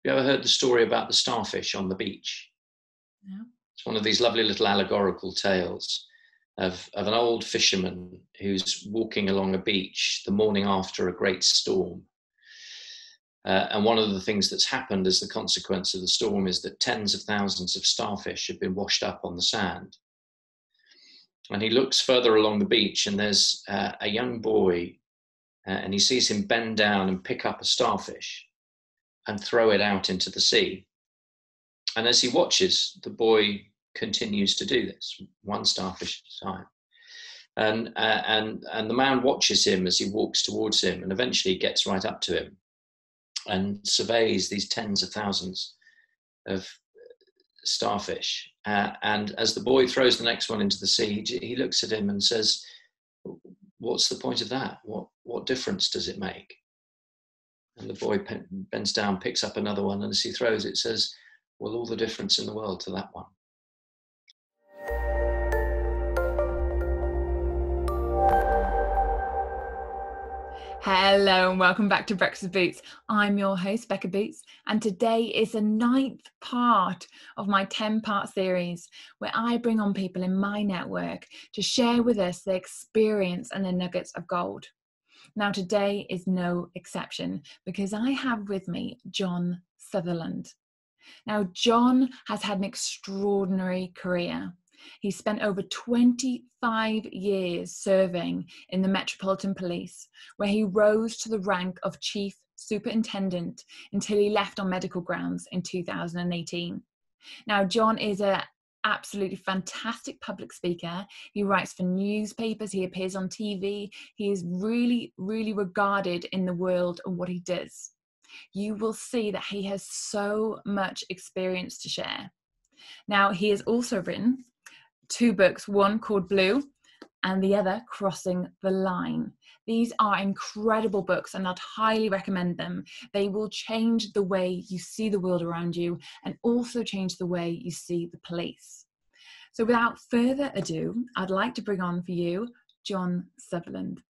you ever heard the story about the starfish on the beach? Yeah. It's one of these lovely little allegorical tales of an old fisherman who's walking along a beach the morning after a great storm. And one of the things that's happened as the consequence of the storm is that tens of thousands of starfish have been washed up on the sand. And he looks further along the beach, and there's a young boy, and he sees him bend down and pick up a starfish and throw it out into the sea. And as he watches, the boy continues to do this, one starfish at a time. And the man watches him as he walks towards him, and eventually gets right up to him and surveys these tens of thousands of starfish. And as the boy throws the next one into the sea, he looks at him and says, "What's the point of that? What difference does it make?" And the boy bends down, picks up another one, and as he throws it, says, "Well, all the difference in the world to that one." Hello and welcome back to Breakfast with Boots. I'm your host, Becca Boots, and today is the 9th part of my 10-part series where I bring on people in my network to share with us their experience and their nuggets of gold. Now today is no exception because I have with me John Sutherland. Now John has had an extraordinary career. He spent over 25 years serving in the Metropolitan Police, where he rose to the rank of Chief Superintendent until he left on medical grounds in 2018. Now, John is an absolutely fantastic public speaker. He writes for newspapers, he appears on TV. He is really, really regarded in the world of what he does. You will see that he has so much experience to share. Now, he has also written 2 books, one called Blue and the other Crossing the Line. These are incredible books and I'd highly recommend them. They will change the way you see the world around you and also change the way you see the police. So without further ado, I'd like to bring on for you, John Sutherland.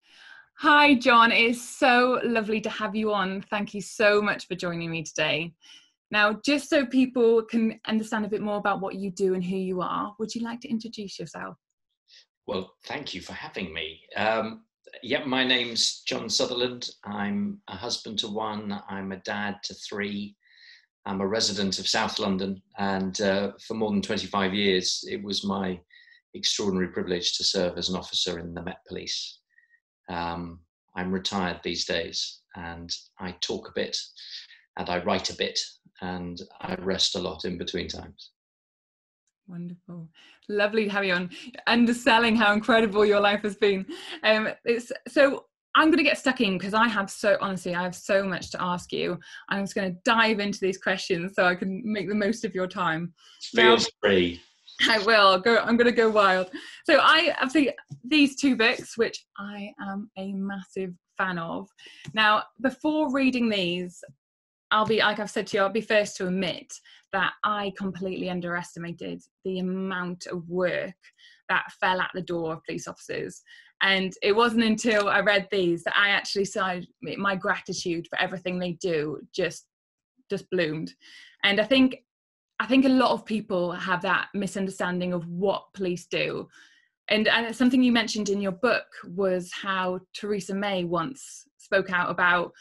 Hi, John. It is so lovely to have you on. Thank you so much for joining me today. Now, just so people can understand a bit more about what you do and who you are, would you like to introduce yourself? Well, thank you for having me. My name's John Sutherland. I'm a husband to 1. I'm a dad to 3. I'm a resident of South London. And for more than 25 years, it was my extraordinary privilege to serve as an officer in the Met Police. I'm retired these days, and I talk a bit, and I write a bit, and I rest a lot in between times. Wonderful. Lovely to have you on. Underselling how incredible your life has been. So I'm going to get stuck in because I have so much to ask you. I'm just going to dive into these questions so I can make the most of your time. Feel free. I will. I'm going to go wild. So I have these 2 books, which I am a massive fan of. Now, before reading these, I'll be, like I've said to you, I'll be first to admit that I completely underestimated the amount of work that fell at the door of police officers. And it wasn't until I read these that I actually saw my gratitude for everything they do just bloomed. And I think a lot of people have that misunderstanding of what police do. And something you mentioned in your book was how Theresa May once spoke out about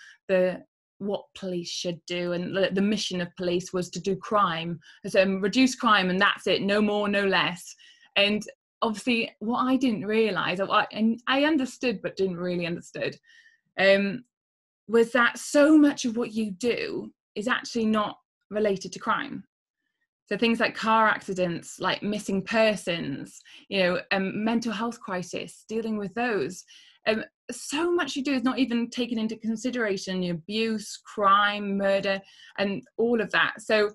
what police should do, and the mission of police was to do crime, so reduce crime, and that's it, no more, no less. And obviously, what I didn't realise, and I understood but didn't really understood, was that so much of what you do is actually not related to crime. So things like car accidents, like missing persons, mental health crisis, dealing with those. So much you do is not even taken into consideration, abuse, crime, murder, and all of that. So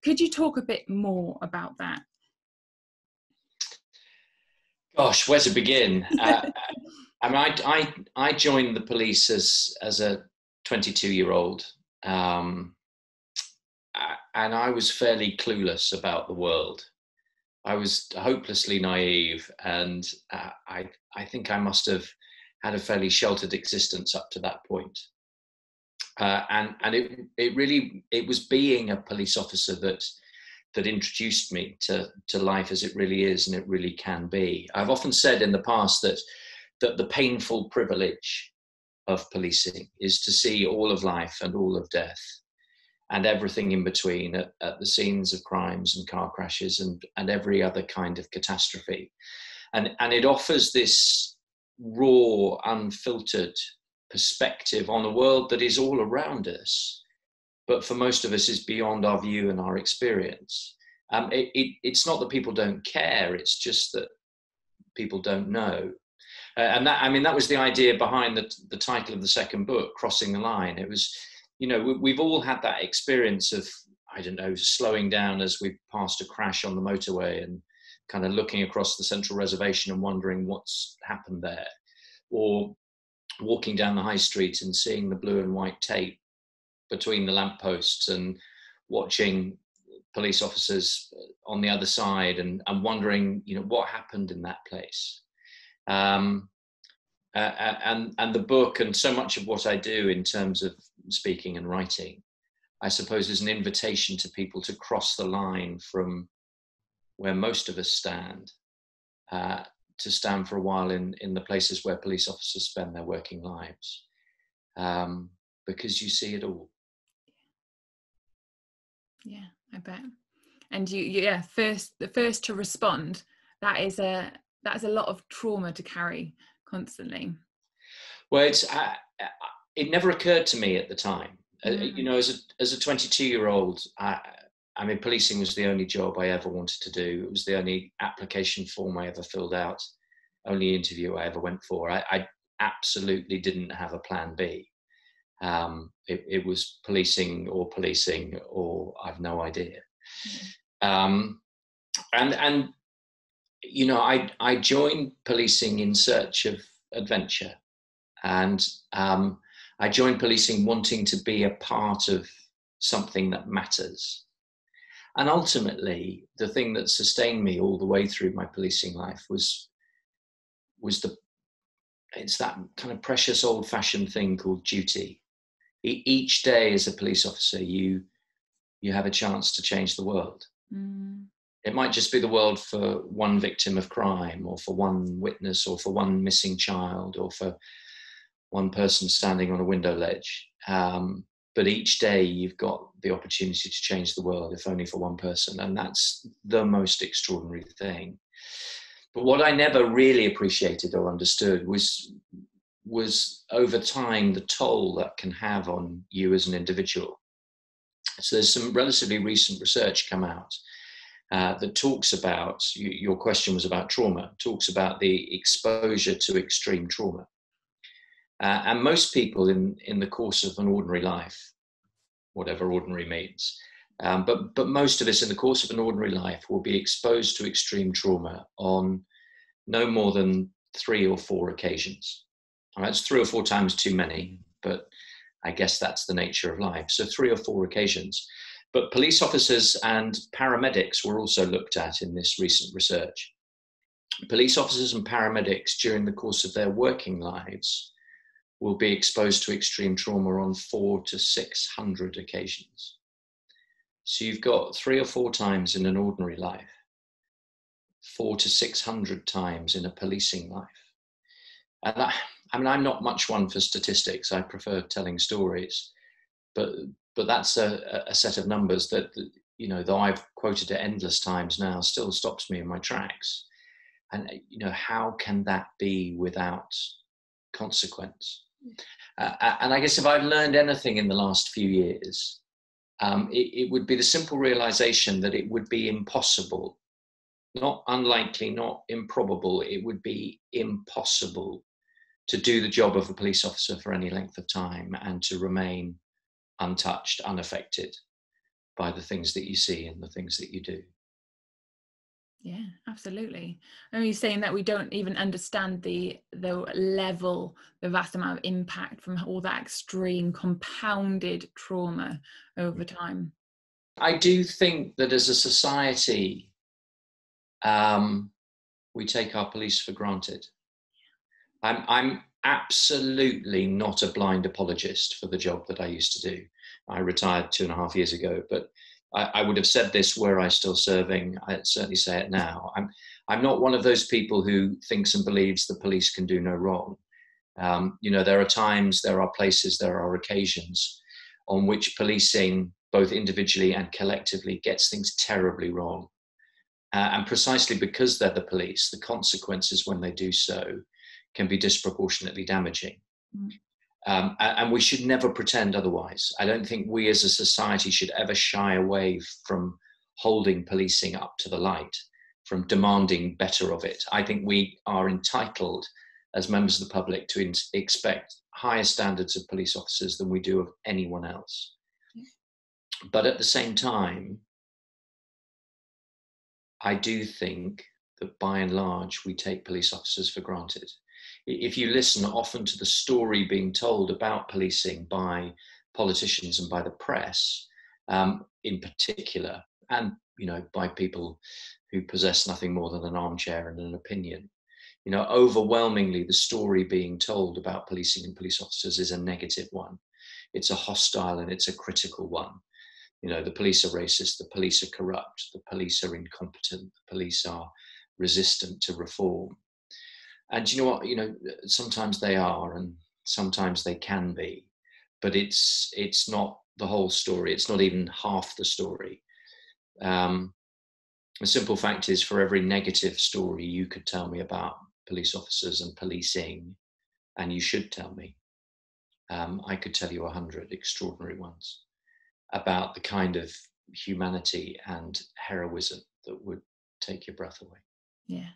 could you talk a bit more about that? Gosh, where to begin? I joined the police as a 22-year-old, and I was fairly clueless about the world. I was hopelessly naive, and I think I must have had a fairly sheltered existence up to that point. And it was being a police officer that introduced me to life as it really is and it really can be. I've often said in the past that the painful privilege of policing is to see all of life and all of death and everything in between at the scenes of crimes and car crashes and every other kind of catastrophe. And it offers this raw, unfiltered perspective on a world that is all around us, but for most of us is beyond our view and our experience. It's not that people don't care, it's just that people don't know. And that was the idea behind the title of the second book, Crossing the Line. It was, we've all had that experience of, I don't know, slowing down as we passed a crash on the motorway and kind of looking across the central reservation and wondering what's happened there, or walking down the high street and seeing the blue and white tape between the lampposts and watching police officers on the other side and wondering, what happened in that place. And the book and so much of what I do in terms of speaking and writing, I suppose, is an invitation to people to cross the line from where most of us stand, to stand for a while in the places where police officers spend their working lives, because you see it all. Yeah, I bet. And the first to respond, that is a lot of trauma to carry constantly. Well, it never occurred to me at the time. As a 22-year-old, policing was the only job I ever wanted to do. It was the only application form I ever filled out, only interview I ever went for. I absolutely didn't have a plan B. It was policing, or I've no idea. I joined policing in search of adventure, and I joined policing wanting to be a part of something that matters. And ultimately, the thing that sustained me all the way through my policing life was it's that kind of precious old-fashioned thing called duty. Each day as a police officer, you have a chance to change the world. It might just be the world for one victim of crime, or for one witness, or for one missing child, or for one person standing on a window ledge. But each day you've got the opportunity to change the world, if only for one person. And that's the most extraordinary thing. But what I never really appreciated or understood was over time the toll that can have on you as an individual. So there's some relatively recent research come out that talks about, your question was about trauma, talks about the exposure to extreme trauma. And most people in the course of an ordinary life, whatever ordinary means, but most of us in the course of an ordinary life will be exposed to extreme trauma on no more than 3 or 4 occasions. All right, it's 3 or 4 times too many, but I guess that's the nature of life. So 3 or 4 occasions. But police officers and paramedics were also looked at in this recent research. Police officers and paramedics during the course of their working lives will be exposed to extreme trauma on 400 to 600 occasions. So you've got 3 or 4 times in an ordinary life, 400 to 600 times in a policing life. And I'm not much one for statistics. I prefer telling stories, but that's a set of numbers that, though I've quoted it endless times now, still stops me in my tracks. And, how can that be without consequence? And I guess if I've learned anything in the last few years, it would be the simple realization that it would be impossible, not unlikely, not improbable, it would be impossible to do the job of a police officer for any length of time and to remain untouched, unaffected by the things that you see and the things that you do. Yeah, absolutely. I mean, you're saying that we don't even understand the level, the vast amount of impact from all that extreme compounded trauma over time. I do think that as a society, we take our police for granted. I'm absolutely not a blind apologist for the job that I used to do. I retired 2.5 years ago, but I would have said this were I still serving. I'd certainly say it now. I'm not one of those people who thinks and believes the police can do no wrong. There are times, there are places, there are occasions on which policing, both individually and collectively, gets things terribly wrong. And precisely because they're the police, the consequences when they do so can be disproportionately damaging. And we should never pretend otherwise. I don't think we as a society should ever shy away from holding policing up to the light, from demanding better of it. I think we are entitled as members of the public to expect higher standards of police officers than we do of anyone else. But at the same time, I do think that by and large, we take police officers for granted. If you listen often to the story being told about policing by politicians and by the press, in particular, and by people who possess nothing more than an armchair and an opinion, overwhelmingly the story being told about policing and police officers is a negative one. It's a hostile and it's a critical one. The police are racist, the police are corrupt, the police are incompetent, the police are resistant to reform. And you know what, sometimes they are and sometimes they can be, but it's not the whole story. It's not even half the story. The simple fact is, for every negative story you could tell me about police officers and policing, and you should tell me, I could tell you 100 extraordinary ones about the kind of humanity and heroism that would take your breath away. Yeah.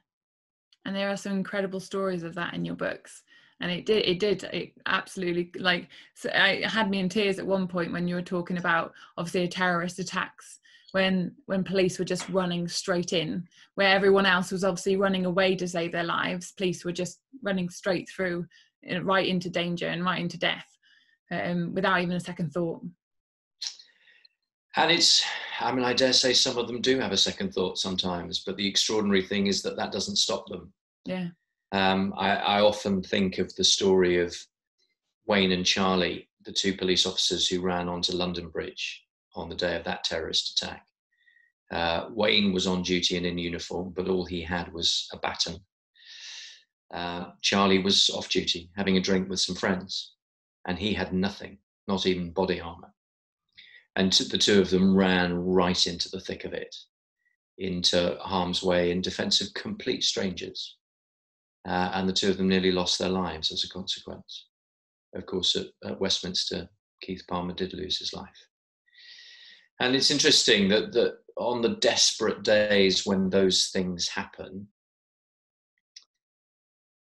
And there are some incredible stories of that in your books. And it absolutely, so it had me in tears at one point when you were talking about, obviously, terrorist attacks, when police were just running straight in, where everyone else was obviously running away to save their lives. Police were just running straight through, right into danger and right into death, without even a second thought. And I dare say some of them do have a second thought sometimes, but the extraordinary thing is that doesn't stop them. Yeah. I often think of the story of Wayne and Charlie, the two police officers who ran onto London Bridge on the day of that terrorist attack. Wayne was on duty and in uniform, but all he had was a baton. Charlie was off duty, having a drink with some friends, and he had nothing, not even body armour. And the two of them ran right into the thick of it, into harm's way in defence of complete strangers. And the two of them nearly lost their lives as a consequence. Of course, at Westminster, Keith Palmer did lose his life. And it's interesting that on the desperate days when those things happen,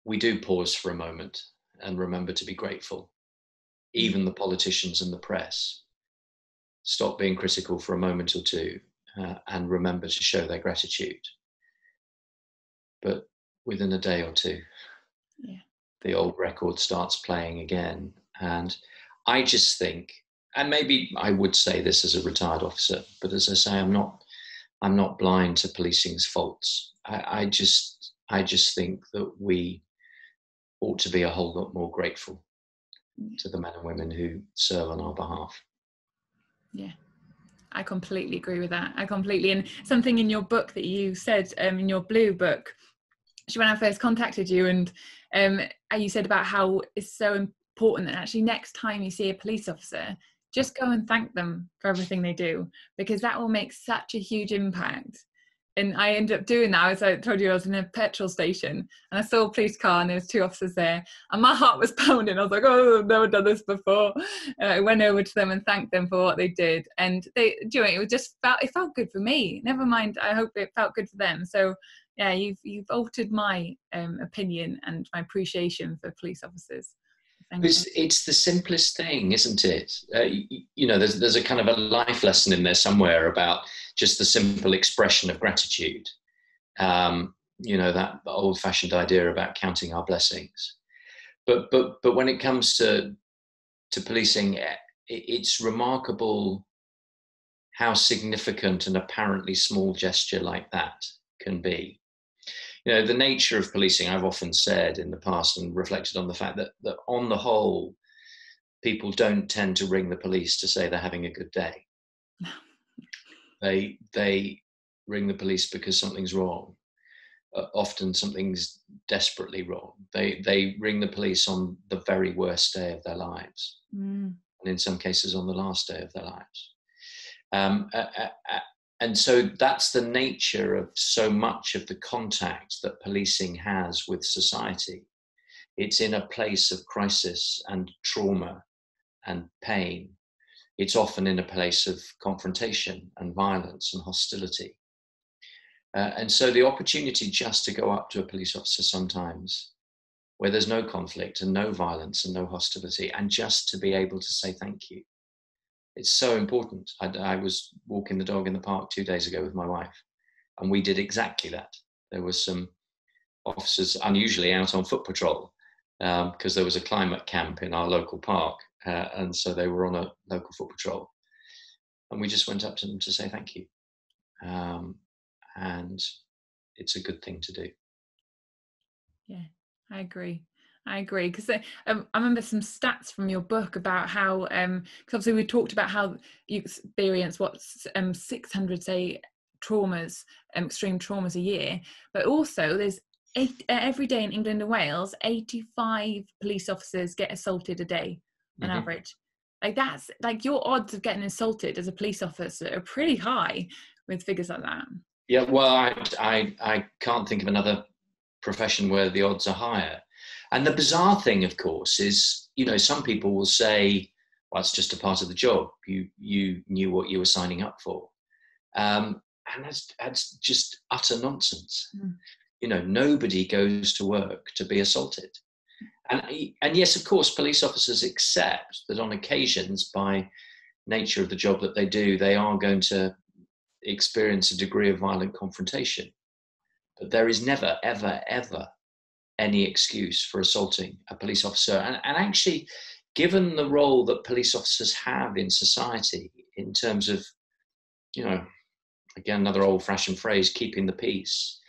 we do pause for a moment and remember to be grateful. Even the politicians and the press stop being critical for a moment or two and remember to show their gratitude. But within a day or two, the old record starts playing again. And I just think, and maybe I would say this as a retired officer, but as I say, I'm not blind to policing's faults. I just think that we ought to be a whole lot more grateful to the men and women who serve on our behalf. Yeah, I completely agree with that. And something in your book that you said, in your blue book, when I first contacted you, and you said about how it's so important that actually next time you see a police officer, just go and thank them for everything they do, because that will make such a huge impact. And I ended up doing that. As I told you, I was in a petrol station and I saw a police car and there was two officers there and my heart was pounding. I was like, oh, I've never done this before. I went over to them and thanked them for what they did. And it felt good for me. Never mind, I hope it felt good for them. So yeah, you've altered my opinion and my appreciation for police officers. It's the simplest thing, isn't it? There's a kind of a life lesson in there somewhere about just the simple expression of gratitude. That old-fashioned idea about counting our blessings. But when it comes to policing, it's remarkable how significant an apparently small gesture like that can be. You know, the nature of policing, I've often said in the past and reflected on the fact that on the whole, people don't tend to ring the police to say they're having a good day. They ring the police because something's wrong. Often something's desperately wrong. They ring the police on the very worst day of their lives, and in some cases on the last day of their lives. And so that's the nature of so much of the contact that policing has with society. It's in a place of crisis and trauma and pain. It's often in a place of confrontation and violence and hostility. And so the opportunity just to go up to a police officer sometimes where there's no conflict and no violence and no hostility, and just to be able to say thank you. It's so important. I was walking the dog in the park 2 days ago with my wife, and we did exactly that. There were some officers unusually out on foot patrol because there was a climate camp in our local park, and so they were on a local foot patrol. And we just went up to them to say thank you. And it's a good thing to do. Yeah, I agree. Because I remember some stats from your book about how, because obviously we talked about how you experience 600 say traumas, extreme traumas a year, but also there's every day in England and Wales, 85 police officers get assaulted a day on average. Like that's like your odds of getting assaulted as a police officer are pretty high with figures like that. Yeah, well, I can't think of another profession where the odds are higher. And the bizarre thing, of course, is, you know, some people will say, well, it's just a part of the job. You knew what you were signing up for. And that's just utter nonsense. You know, nobody goes to work to be assaulted. And yes, of course, police officers accept that on occasions, by nature of the job that they do, they are going to experience a degree of violent confrontation. But there is never, ever, ever any excuse for assaulting a police officer. And actually, given the role that police officers have in society in terms of, you know, again, another old-fashioned phrase, keeping the peace,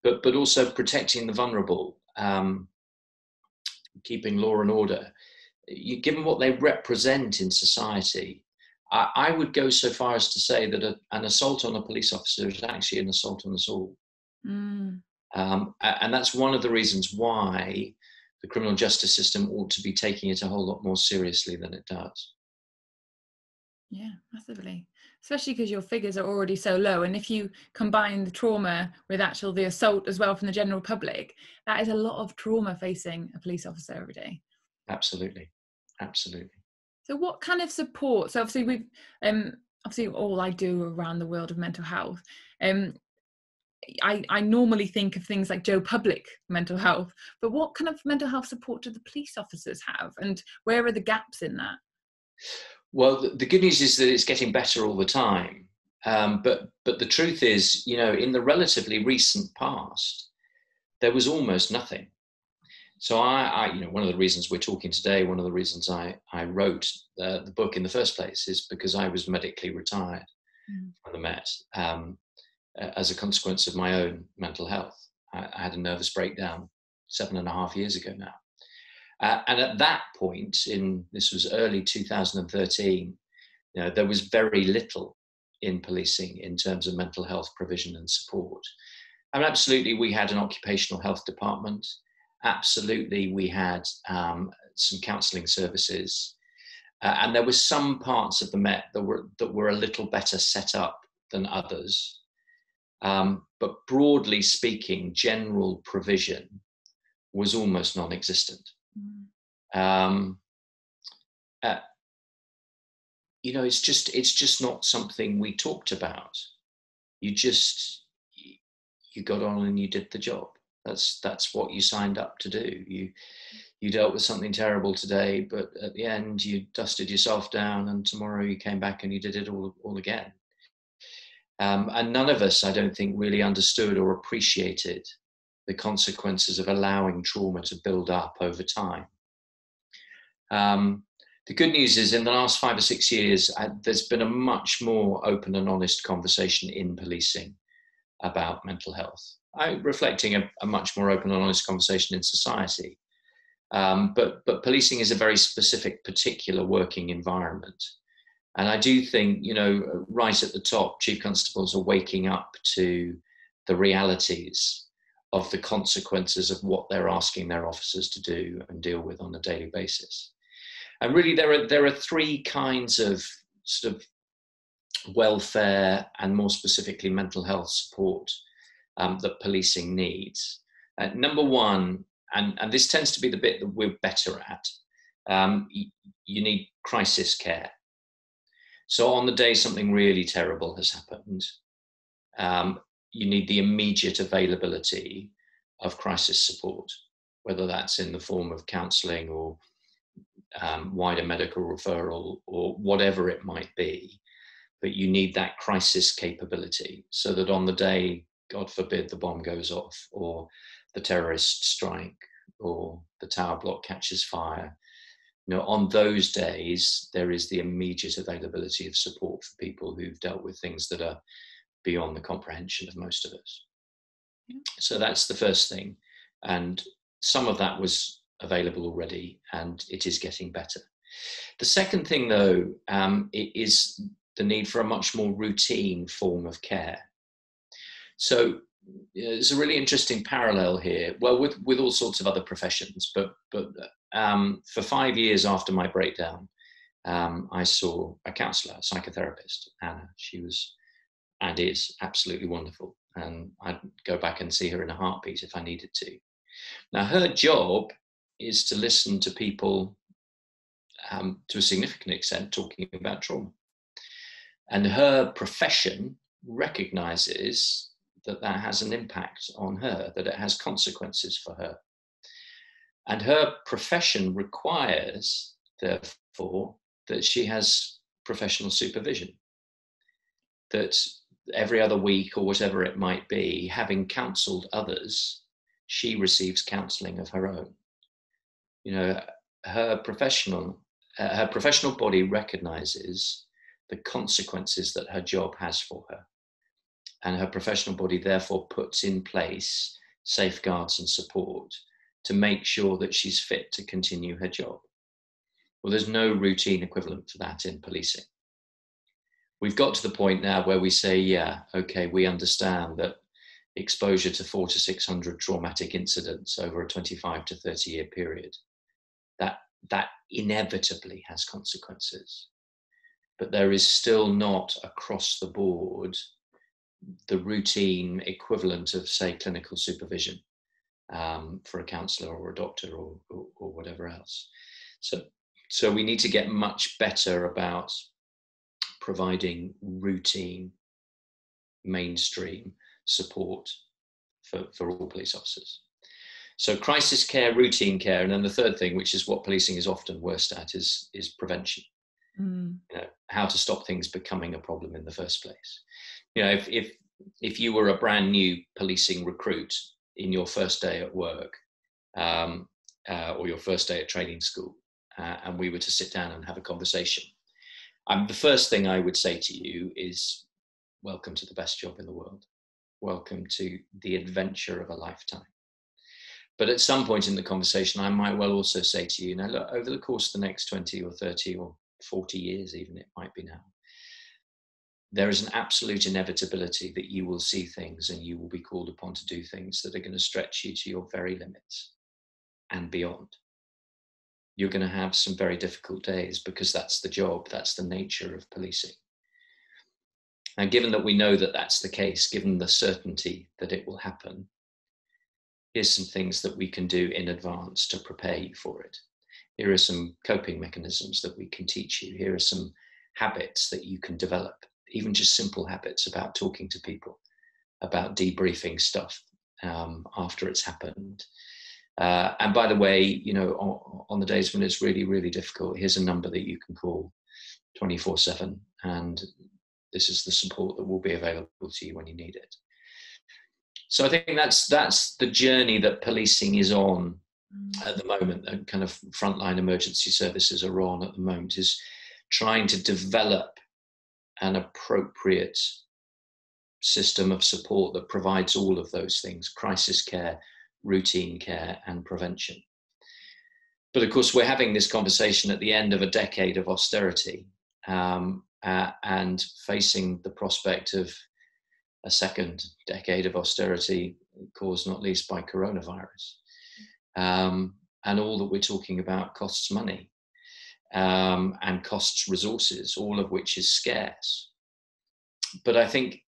but also protecting the vulnerable, keeping law and order, given what they represent in society, I would go so far as to say that an assault on a police officer is actually an assault on us all. And that's one of the reasons why the criminal justice system ought to be taking it a whole lot more seriously than it does. Yeah, massively. Especially because your figures are already so low. And if you combine the trauma with the assault as well from the general public, that is a lot of trauma facing a police officer every day. Absolutely. So what kind of support? So obviously we've, obviously all I do around the world of mental health, I normally think of things like Joe Public mental health, but what kind of mental health support do the police officers have, and where are the gaps in that? Well, the good news is that it's getting better all the time. But the truth is, you know, in the relatively recent past, there was almost nothing. So I you know, one of the reasons we're talking today, one of the reasons I wrote the book in the first place is because I was medically retired from the Met as a consequence of my own mental health. I had a nervous breakdown 7.5 years ago now. And at that point, this was early 2013, you know, there was very little in policing in terms of mental health provision and support. I mean, absolutely, we had an occupational health department. Absolutely, we had some counselling services. And there were some parts of the Met that were a little better set up than others. But broadly speaking, general provision was almost non-existent. You know, it's just not something we talked about. You got on and you did the job. That's what you signed up to do. You dealt with something terrible today, but at the end you dusted yourself down, and tomorrow you came back and you did it all again. And none of us, I don't think, really understood or appreciated the consequences of allowing trauma to build up over time. The good news is in the last 5 or 6 years, there's been a much more open and honest conversation in policing about mental health, reflecting a much more open and honest conversation in society. But policing is a very specific, particular working environment. And I do think, right at the top, chief constables are waking up to the realities of the consequences of what they're asking their officers to do and deal with on a daily basis. And really, there are three kinds of sort of welfare and more specifically mental health support that policing needs. Number one, and this tends to be the bit that we're better at, you need crisis care. So on the day something really terrible has happened, you need the immediate availability of crisis support, whether that's in the form of counselling or wider medical referral or whatever it might be. But you need that crisis capability so that on the day, God forbid, the bomb goes off or the terrorists strike or the tower block catches fire, on those days, there is the immediate availability of support for people who've dealt with things that are beyond the comprehension of most of us. Yeah. So that's the first thing. And some of that was available already, and it is getting better. The second thing, though, is the need for a much more routine form of care. So there's a really interesting parallel here. Well, with all sorts of other professions, but for 5 years after my breakdown, I saw a counsellor, a psychotherapist, Anna. She was and is absolutely wonderful, and I'd go back and see her in a heartbeat if I needed to. Now, her job is to listen to people to a significant extent talking about trauma, and her profession recognises that has an impact on her, that it has consequences for her. And her profession requires, therefore, that she has professional supervision. That every other week or whatever it might be, having counselled others, she receives counselling of her own. Her professional body recognises the consequences that her job has for her. And her professional body therefore puts in place safeguards and support to make sure that she's fit to continue her job. Well, there's no routine equivalent for that in policing. We've got to the point now where we say, yeah, okay, we understand that exposure to 400 to 600 traumatic incidents over a 25 to 30 year period, that inevitably has consequences. But there is still not across the board the routine equivalent of, say, clinical supervision for a counsellor or a doctor or whatever else. So we need to get much better about providing routine, mainstream support for all police officers. So crisis care, routine care, and then the third thing, which is what policing is often worst at, is prevention. How to stop things becoming a problem in the first place. If you were a brand new policing recruit in your first day at work or your first day at training school, and we were to sit down and have a conversation, the first thing I would say to you is, welcome to the best job in the world. Welcome to the adventure of a lifetime. But at some point in the conversation, I might well also say to you, now look, over the course of the next 20 or 30 or 40 years, even it might be now, there is an absolute inevitability that you will see things and you will be called upon to do things that are going to stretch you to your very limits and beyond. You're going to have some very difficult days because that's the job, that's the nature of policing. And given that we know that that's the case, given the certainty that it will happen, here's some things that we can do in advance to prepare you for it. Here are some coping mechanisms that we can teach you. Here are some habits that you can develop, even just simple habits about talking to people, about debriefing stuff after it's happened. And by the way, on the days when it's really, really difficult, here's a number that you can call 24/7, and this is the support that will be available to you when you need it. So I think that's the journey that policing is on at the moment, and kind of frontline emergency services are on at the moment, is trying to develop an appropriate system of support that provides all of those things: crisis care, routine care, and prevention. But of course, we're having this conversation at the end of a decade of austerity, and facing the prospect of a second decade of austerity caused not least by coronavirus. And all that we're talking about costs money, and costs resources, all of which is scarce. But I think,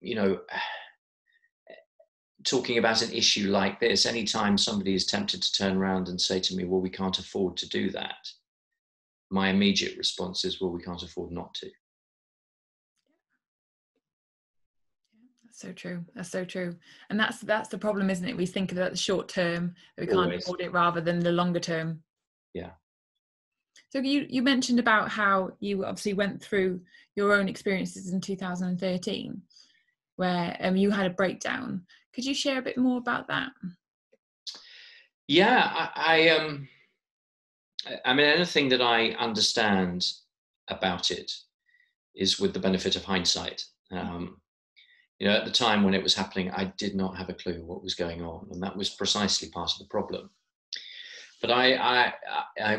talking about an issue like this, anytime somebody is tempted to turn around and say to me, well, we can't afford to do that, my immediate response is, well, we can't afford not to. That's so true. That's so true. And that's the problem, isn't it? We think about the short term, that we can't afford it, rather than the longer term. Yeah. So you mentioned about how you obviously went through your own experiences in 2013, where you had a breakdown. Could you share a bit more about that? Yeah, I mean, anything that I understand about it is with the benefit of hindsight. At the time when it was happening, I did not have a clue what was going on, and that was precisely part of the problem. But I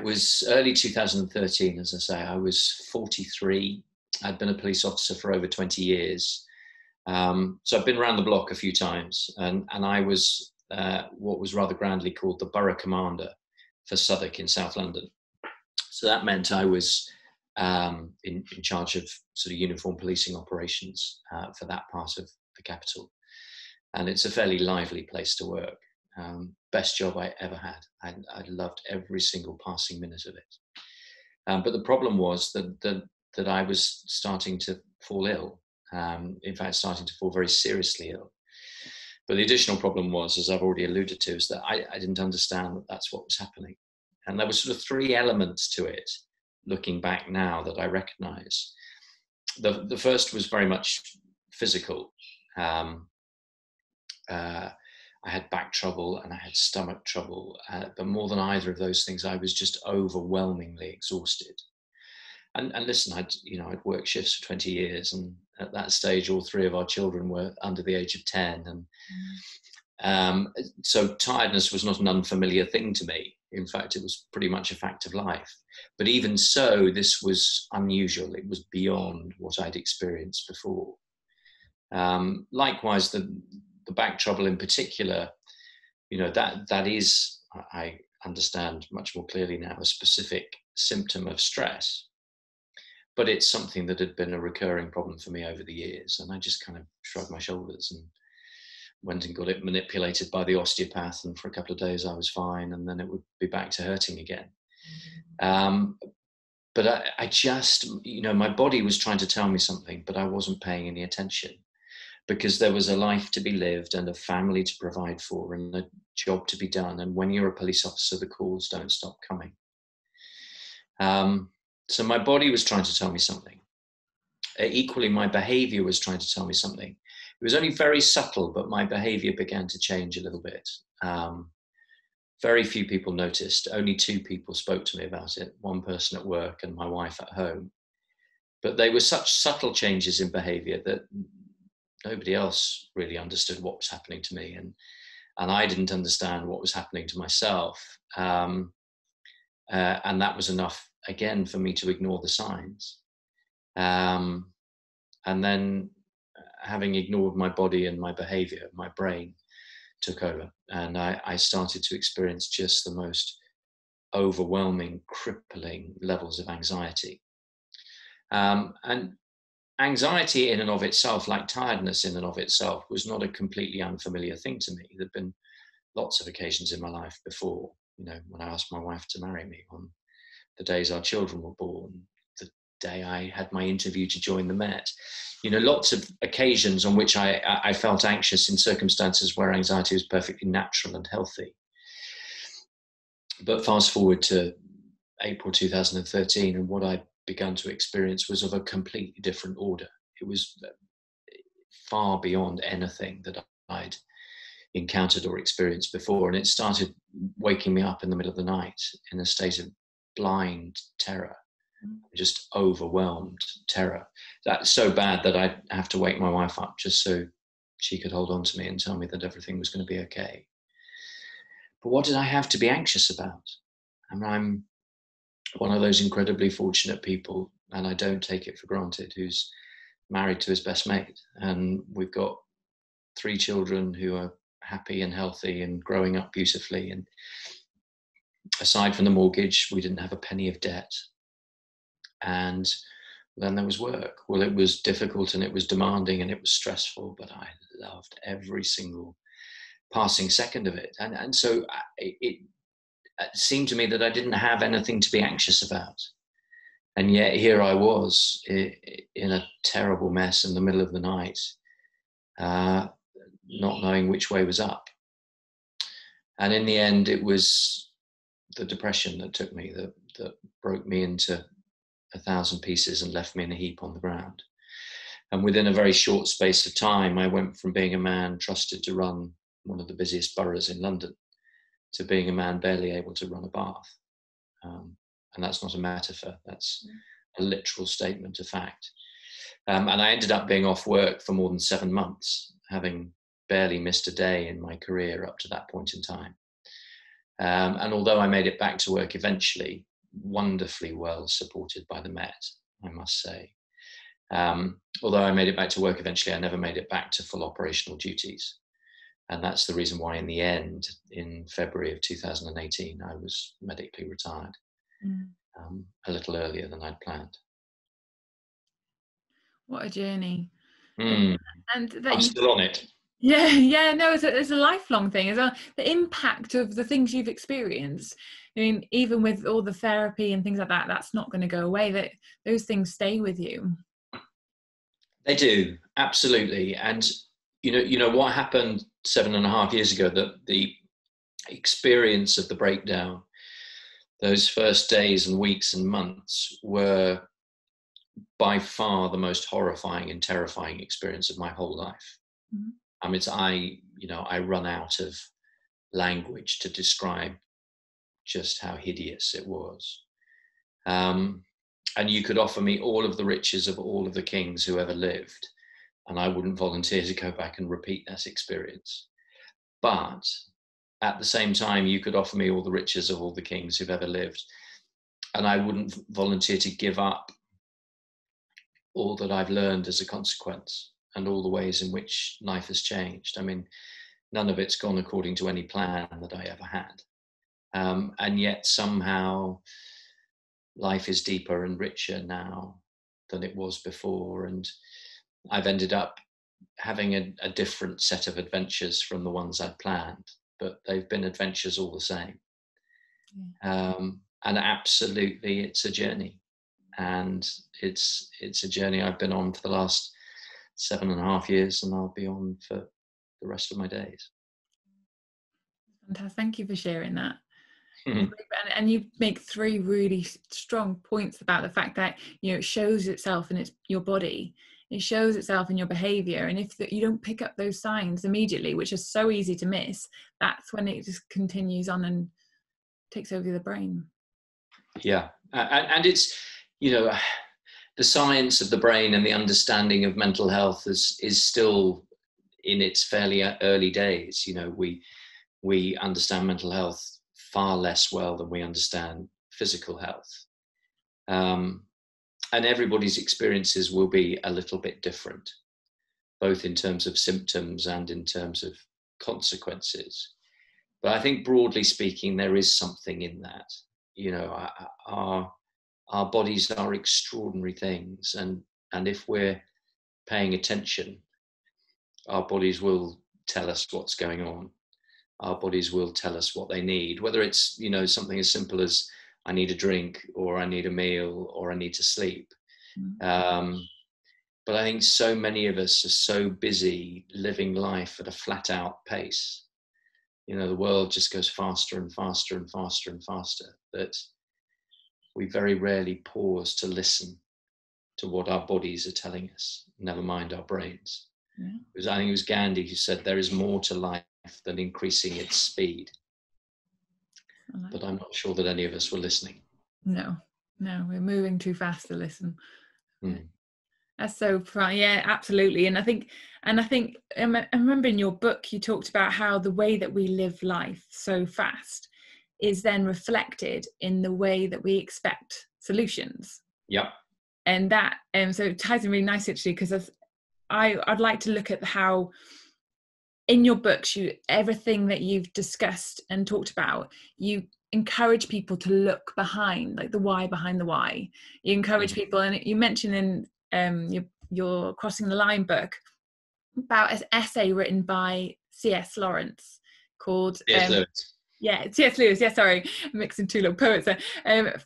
was early 2013, as I say. I was 43. I'd been a police officer for over 20 years. So I've been around the block a few times, and I was what was rather grandly called the borough commander for Southwark in South London. So that meant I was in charge of sort of uniform policing operations for that part of the capital. And it's a fairly lively place to work. Best job I ever had. I loved every single passing minute of it. But the problem was that I was starting to fall ill. In fact, starting to fall very seriously ill. But the additional problem was, as I've already alluded to, is that I didn't understand that that's what was happening. And there were sort of three elements to it, looking back now, that I recognize. The first was very much physical. I had back trouble and I had stomach trouble, but more than either of those things, I was just overwhelmingly exhausted. And listen, I'd worked shifts for 20 years, and at that stage, all three of our children were under the age of 10, and so tiredness was not an unfamiliar thing to me. In fact, it was pretty much a fact of life. But even so, this was unusual. It was beyond what I'd experienced before. Likewise, the back trouble in particular, that is, I understand much more clearly now, a specific symptom of stress. But it's something that had been a recurring problem for me over the years. And I just kind of shrugged my shoulders and went and got it manipulated by the osteopath. And for a couple of days, I was fine. And then it would be back to hurting again. But I just, my body was trying to tell me something, but I wasn't paying any attention, because there was a life to be lived and a family to provide for and a job to be done. And when you're a police officer, the calls don't stop coming. So my body was trying to tell me something. Equally, my behavior was trying to tell me something. It was only very subtle, but my behavior began to change a little bit. Very few people noticed. Only 2 people spoke to me about it, one person at work and my wife at home. But they were such subtle changes in behavior that nobody else really understood what was happening to me. And I didn't understand what was happening to myself. And that was enough, again, for me to ignore the signs. And then, having ignored my body and my behavior, my brain took over, and I started to experience just the most overwhelming, crippling levels of anxiety. And anxiety in and of itself, like tiredness in and of itself, was not a completely unfamiliar thing to me. There'd been lots of occasions in my life before, when I asked my wife to marry me, on the days our children were born, the day I had my interview to join the Met. Lots of occasions on which I felt anxious in circumstances where anxiety was perfectly natural and healthy. But fast forward to April 2013, and what I began to experience was of a completely different order. It was far beyond anything that I'd encountered or experienced before. And it started waking me up in the middle of the night in a state of blind terror, just overwhelmed terror. That's so bad that I have to wake my wife up just so she could hold on to me and tell me that everything was going to be okay. But what did I have to be anxious about? And I'm one of those incredibly fortunate people, and I don't take it for granted, who's married to his best mate. And we've got 3 children who are happy and healthy and growing up beautifully. And aside from the mortgage, we didn't have a penny of debt. And then there was work. Well, it was difficult and it was demanding and it was stressful, but I loved every single passing second of it. And so it seemed to me that I didn't have anything to be anxious about. And yet here I was in a terrible mess in the middle of the night, not knowing which way was up. And in the end, it was the depression that took me, that broke me into 1,000 pieces and left me in a heap on the ground. And within a very short space of time, I went from being a man trusted to run one of the busiest boroughs in London to being a man barely able to run a bath. And that's not a metaphor, that's a literal statement of fact. And I ended up being off work for more than 7 months, having barely missed a day in my career up to that point in time. And although I made it back to work eventually, wonderfully well supported by the Met, I must say. Although I made it back to work eventually, I never made it back to full operational duties. And that's the reason why in the end, in February of 2018, I was medically retired, a little earlier than I'd planned. What a journey. And that I'm still on it. Yeah, no, it's a lifelong thing as well. The impact of the things you've experienced. I mean, even with all the therapy and things like that, that's not going to go away. That those things stay with you. They do, absolutely. And you know what happened 7.5 years ago, that the experience of the breakdown, those first days and weeks and months were by far the most horrifying and terrifying experience of my whole life. I mean, I run out of language to describe just how hideous it was. And you could offer me all of the riches of all of the kings who ever lived, and I wouldn't volunteer to go back and repeat that experience. But at the same time, you could offer me all the riches of all the kings who've ever lived, and I wouldn't volunteer to give up all that I've learned as a consequence and all the ways in which life has changed. I mean, none of it's gone according to any plan that I ever had. And yet somehow life is deeper and richer now than it was before. And I've ended up having a different set of adventures from the ones I'd planned, but they've been adventures all the same. And absolutely, it's a journey. And it's a journey I've been on for the last 7.5 years, and I'll be on for the rest of my days. Fantastic. Thank you for sharing that. And you make 3 really strong points about the fact that, it shows itself in your body, it shows itself in your behavior, and if you don't pick up those signs immediately, which is so easy to miss, that's when it just continues on and takes over the brain. Yeah, and it's, the science of the brain and the understanding of mental health is still in its fairly early days. We understand mental health far less well than we understand physical health. And everybody's experiences will be a little bit different, both in terms of symptoms and in terms of consequences. But I think broadly speaking, there is something in that. Our bodies are extraordinary things, and if we're paying attention, our bodies will tell us what's going on. Our bodies will tell us what they need, whether it's something as simple as I need a drink, or I need a meal, or I need to sleep. But I think so many of us are so busy living life at a flat out pace. The world just goes faster and faster and faster and faster, that we very rarely pause to listen to what our bodies are telling us, never mind our brains. Because I think it was Gandhi who said there is more to life than increasing its speed. But I'm not sure that any of us were listening. No, we're moving too fast to listen. That's so fun. Yeah, absolutely. And I think And I think, I remember in your book, you talked about how the way that we live life so fast is then reflected in the way that we expect solutions. Yep. And that, so it ties in really nicely actually, because I'd like to look at how in your books, everything that you've discussed and talked about, you encourage people to look behind, like the why behind the why. You encourage people, and you mentioned in your Crossing the Line book about an essay written by C.S. Lawrence called C.S. Lewis. Yeah, C.S. Lewis. Yeah, sorry, I'm mixing two little poets there.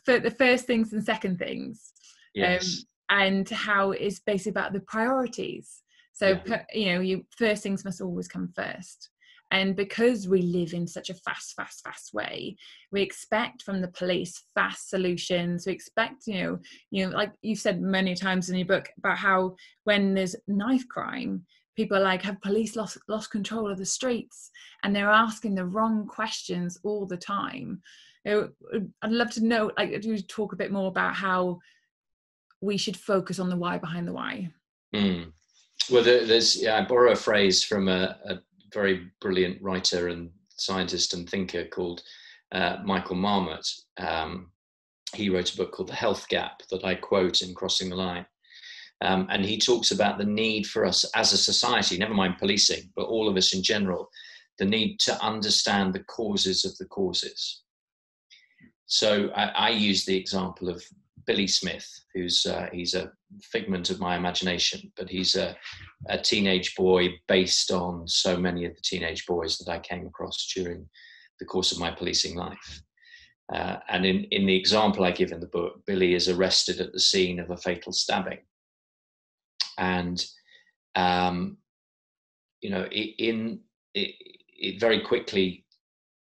For the first things and second things. Yes. And how it's basically about the priorities. So, first things must always come first. And because we live in such a fast way, we expect from the police fast solutions. We expect, like you've said many times in your book about how when there's knife crime, people are like, have police lost control of the streets? And they're asking the wrong questions all the time. I'd love to know, do you talk a bit more about how we should focus on the why behind the why? Well, I borrow a phrase from a very brilliant writer and scientist and thinker called Michael Marmot. He wrote a book called The Health Gap that I quote in Crossing the Line. And he talks about the need for us as a society, never mind policing, but all of us in general, the need to understand the causes of the causes. So I use the example of Billy Smith, he's a figment of my imagination, but he's a teenage boy based on so many of the teenage boys that I came across during the course of my policing life. And in the example I give in the book, Billy is arrested at the scene of a fatal stabbing. And, it very quickly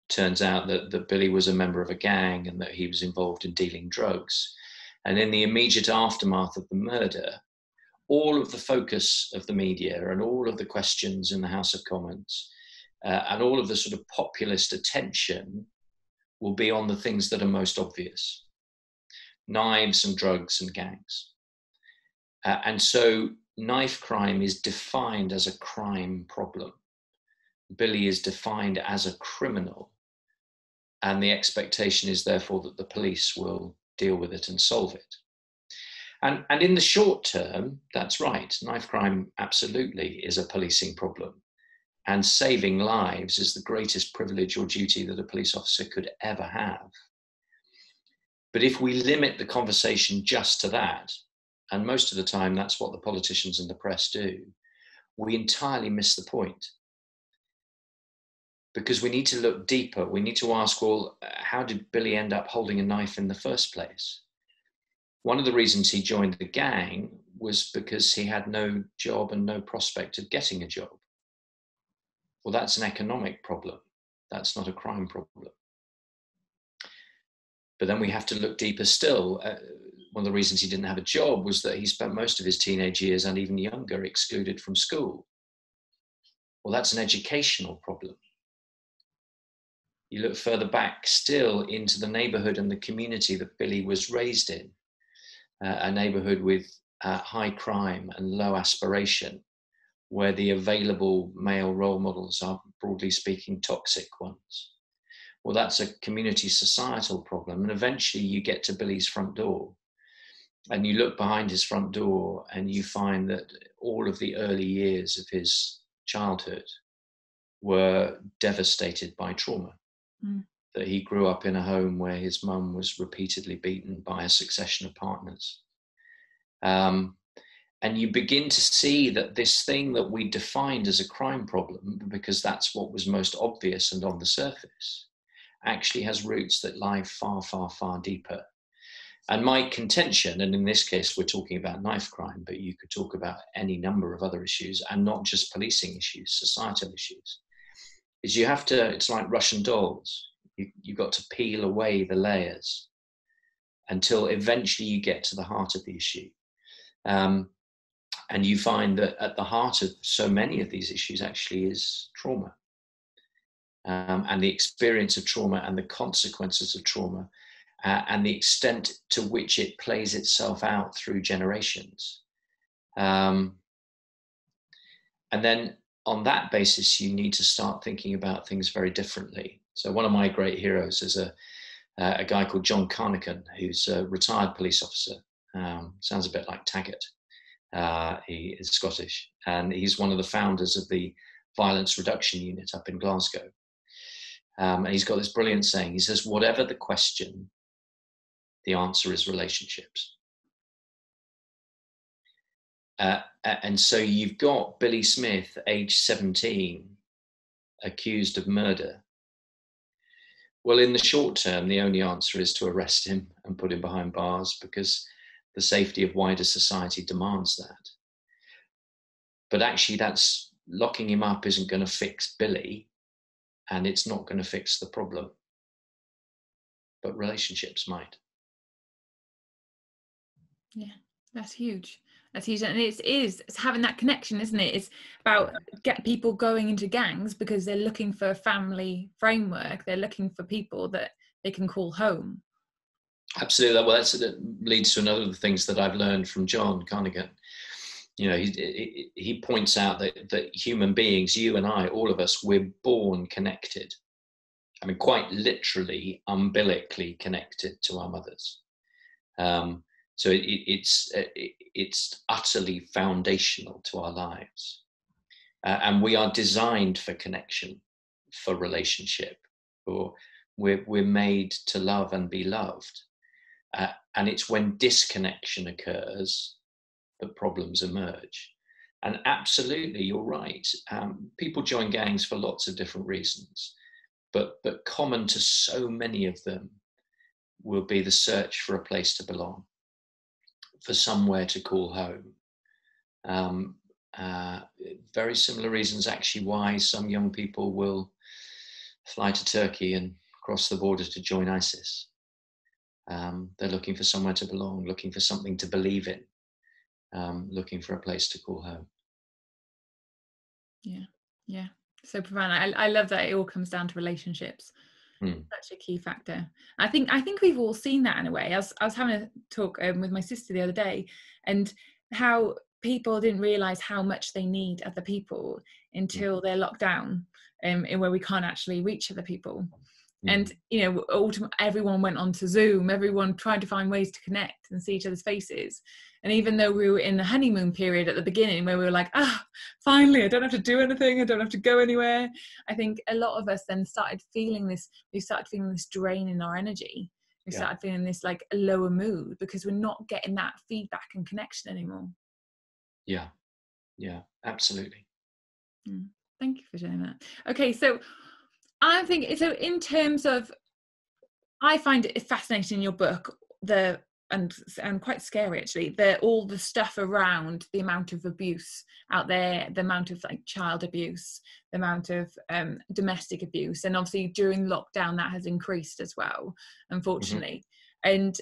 turns out that Billy was a member of a gang and that he was involved in dealing drugs. And in the immediate aftermath of the murder, all of the focus of the media and all of the questions in the House of Commons and all of the sort of populist attention will be on the things that are most obvious: knives and drugs and gangs. And so knife crime is defined as a crime problem. Billy is defined as a criminal. And the expectation is therefore that the police will deal with it and solve it. And in the short term, that's right. Knife crime absolutely is a policing problem. And saving lives is the greatest privilege or duty that a police officer could ever have. But if we limit the conversation just to that, and most of the time that's what the politicians and the press do, we entirely miss the point. Because we need to look deeper. We need to ask, well, how did Billy end up holding a knife in the first place? One of the reasons he joined the gang was because he had no job and no prospect of getting a job. Well, that's an economic problem. That's not a crime problem. But then we have to look deeper still. One of the reasons he didn't have a job was that he spent most of his teenage years and even younger excluded from school. Well, that's an educational problem. You look further back still into the neighborhood and the community that Billy was raised in, a neighborhood with high crime and low aspiration, where the available male role models are, broadly speaking, toxic ones. Well, that's a community societal problem. And eventually you get to Billy's front door and you look behind his front door and you find that all of the early years of his childhood were devastated by trauma. That he grew up in a home where his mum was repeatedly beaten by a succession of partners. And you begin to see that this thing that we defined as a crime problem, because that's what was most obvious and on the surface, actually has roots that lie far, far, far deeper. And my contention, and in this case, we're talking about knife crime, but you could talk about any number of other issues, and not just policing issues, societal issues, is you have to, it's like Russian dolls. You've got to peel away the layers until eventually you get to the heart of the issue. And you find that at the heart of so many of these issues actually is trauma. And the experience of trauma and the consequences of trauma and the extent to which it plays itself out through generations. And then on that basis, you need to start thinking about things very differently. So one of my great heroes is a guy called John Carnachan, who's a retired police officer. Sounds a bit like Taggart. He is Scottish, and he's one of the founders of the Violence Reduction Unit up in Glasgow. And he's got this brilliant saying. He says, whatever the question, the answer is relationships. And so you've got Billy Smith, age 17, accused of murder. Well, in the short term, the only answer is to arrest him and put him behind bars because the safety of wider society demands that. But actually, that's locking him up isn't going to fix Billy, and it's not going to fix the problem. But relationships might. Yeah, that's huge. That's huge. And it's having that connection, isn't it? It's about get people going into gangs because they're looking for a family framework. They're looking for people that they can call home. Absolutely. Well, that leads to another of the things that I've learned from John Carnachan. You know, he points out that human beings, you and I, all of us, we're born connected. I mean, quite literally, umbilically connected to our mothers. So it's utterly foundational to our lives. And we are designed for connection, for relationship, or we're made to love and be loved. And it's when disconnection occurs that problems emerge. And absolutely, you're right. People join gangs for lots of different reasons, but common to so many of them will be the search for a place to belong, for somewhere to call home. Very similar reasons actually why some young people will fly to Turkey and cross the border to join ISIS. They're looking for somewhere to belong, looking for something to believe in, looking for a place to call home. Yeah, so profound. I love that it all comes down to relationships. Such a key factor. I think we've all seen that in a way. I was having a talk with my sister the other day, and how people didn't realize how much they need other people until they're locked down, in where we can't actually reach other people. And you know, ultimately, everyone went on to Zoom. Everyone tried to find ways to connect and see each other's faces. And even though we were in the honeymoon period at the beginning, where we were like, finally, I don't have to do anything, I don't have to go anywhere, I think a lot of us then started feeling this. We started feeling this drain in our energy. We started feeling this like a lower mood because we're not getting that feedback and connection anymore. Yeah, absolutely. Thank you for sharing that. Okay, so I think so. In terms of, I find it fascinating in your book, and quite scary actually, all the stuff around the amount of abuse out there, the amount of like child abuse, the amount of domestic abuse, and obviously during lockdown that has increased as well, unfortunately. And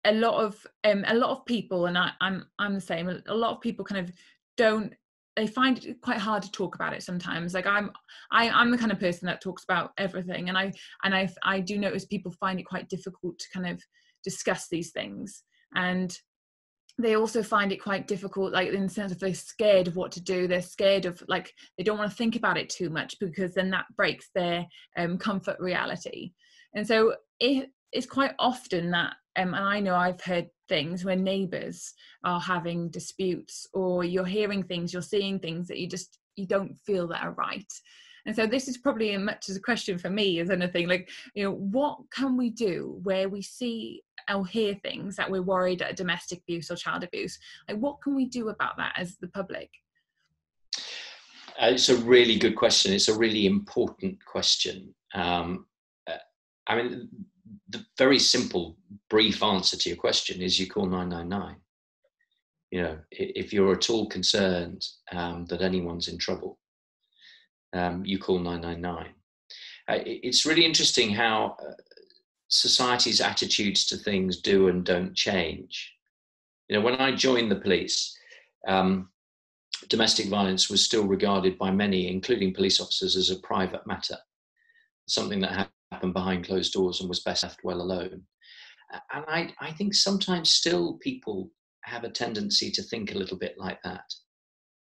a lot of people, and I'm the same. A lot of people kind of they find it quite hard to talk about it sometimes. Like I'm the kind of person that talks about everything, and I do notice people find it quite difficult to kind of discuss these things, and they also find it quite difficult, like in the sense of they're scared of what to do. They're scared of, like, they don't want to think about it too much because then that breaks their comfort reality. And so it's quite often that, and I know I've heard things where neighbours are having disputes, or you're hearing things, you're seeing things that you don't feel that are right. And so this is probably as much as a question for me as anything, like, you know, what can we do where we see or hear things that we're worried at domestic abuse or child abuse? Like, what can we do about that as the public? It's a really good question. It's a really important question. I mean, the very simple, brief answer to your question is you call 999. You know, if you're at all concerned that anyone's in trouble, you call 999. It's really interesting how society's attitudes to things do and don't change. You know, when I joined the police, domestic violence was still regarded by many, including police officers, as a private matter, something that happened behind closed doors and was best left well alone. And I think sometimes still people have a tendency to think a little bit like that.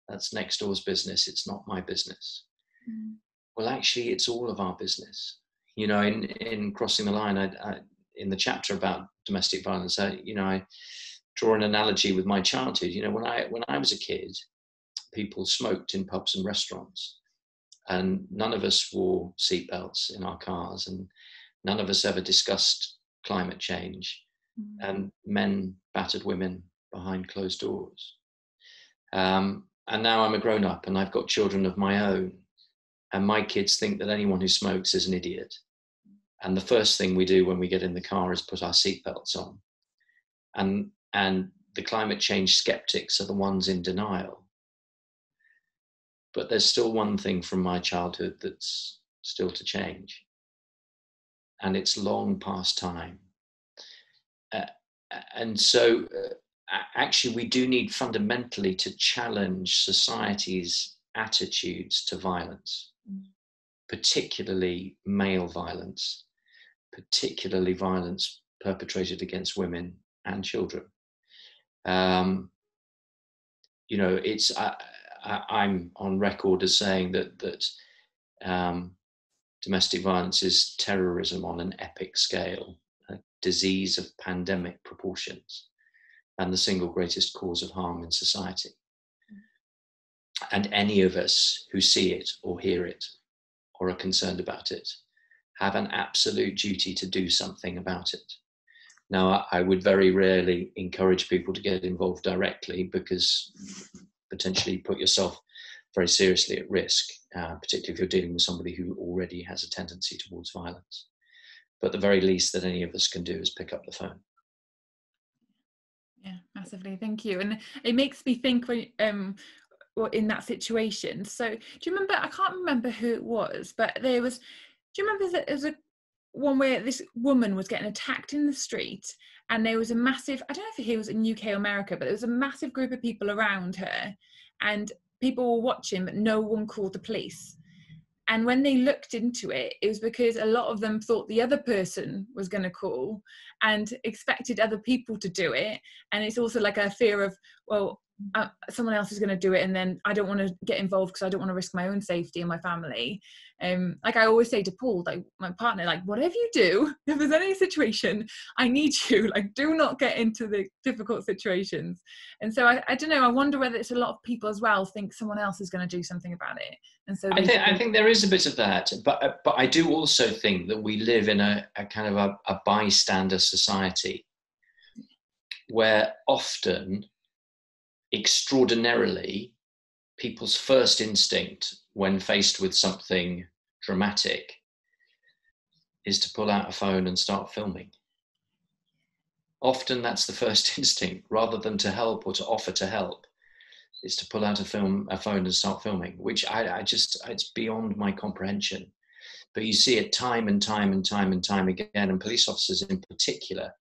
That's next door's business. It's not my business. Mm. Well, actually, it's all of our business. You know, in Crossing the Line, in the chapter about domestic violence, I draw an analogy with my childhood. You know, when I was a kid, people smoked in pubs and restaurants, and none of us wore seatbelts in our cars, and none of us ever discussed climate change, and men battered women behind closed doors. And now I'm a grown up and I've got children of my own, and my kids think that anyone who smokes is an idiot. And the first thing we do when we get in the car is put our seatbelts on. And the climate change skeptics are the ones in denial. But there's still one thing from my childhood that's still to change. And it's long past time. And so actually, we do need fundamentally to challenge society's attitudes to violence, particularly male violence, particularly violence perpetrated against women and children. You know, I'm on record as saying that domestic violence is terrorism on an epic scale, a disease of pandemic proportions, and the single greatest cause of harm in society. And any of us who see it or hear it or are concerned about it have an absolute duty to do something about it. Now, I would very rarely encourage people to get involved directly, because potentially put yourself very seriously at risk, particularly if you're dealing with somebody who already has a tendency towards violence. But the very least that any of us can do is pick up the phone. Yeah, massively. Thank you. And it makes me think when, well, in that situation. So do you remember, I can't remember who it was, but do you remember that there was a one where this woman was getting attacked in the street, and there was a massive, I don't know if he was in UK or America, but there was a massive group of people around her, and people were watching, but no one called the police. And when they looked into it, it was because a lot of them thought the other person was going to call and expected other people to do it. And it's also like a fear of, well, someone else is going to do it, and then I don't want to get involved because I don't want to risk my own safety and my family. Like I always say to Paul, like my partner, like whatever you do, if there's any situation, I need you, like do not get into the difficult situations. And so I don't know, I wonder whether it's a lot of people as well think someone else is going to do something about it. And so I think there is a bit of that, but I do also think that we live in a kind of a bystander society, where often, extraordinarily, people's first instinct when faced with something dramatic is to pull out a phone and start filming. Often that's the first instinct, rather than to help or to offer to help, is to pull out a phone and start filming, which I just, it's beyond my comprehension. But you see it time and time and time and time again, and police officers in particular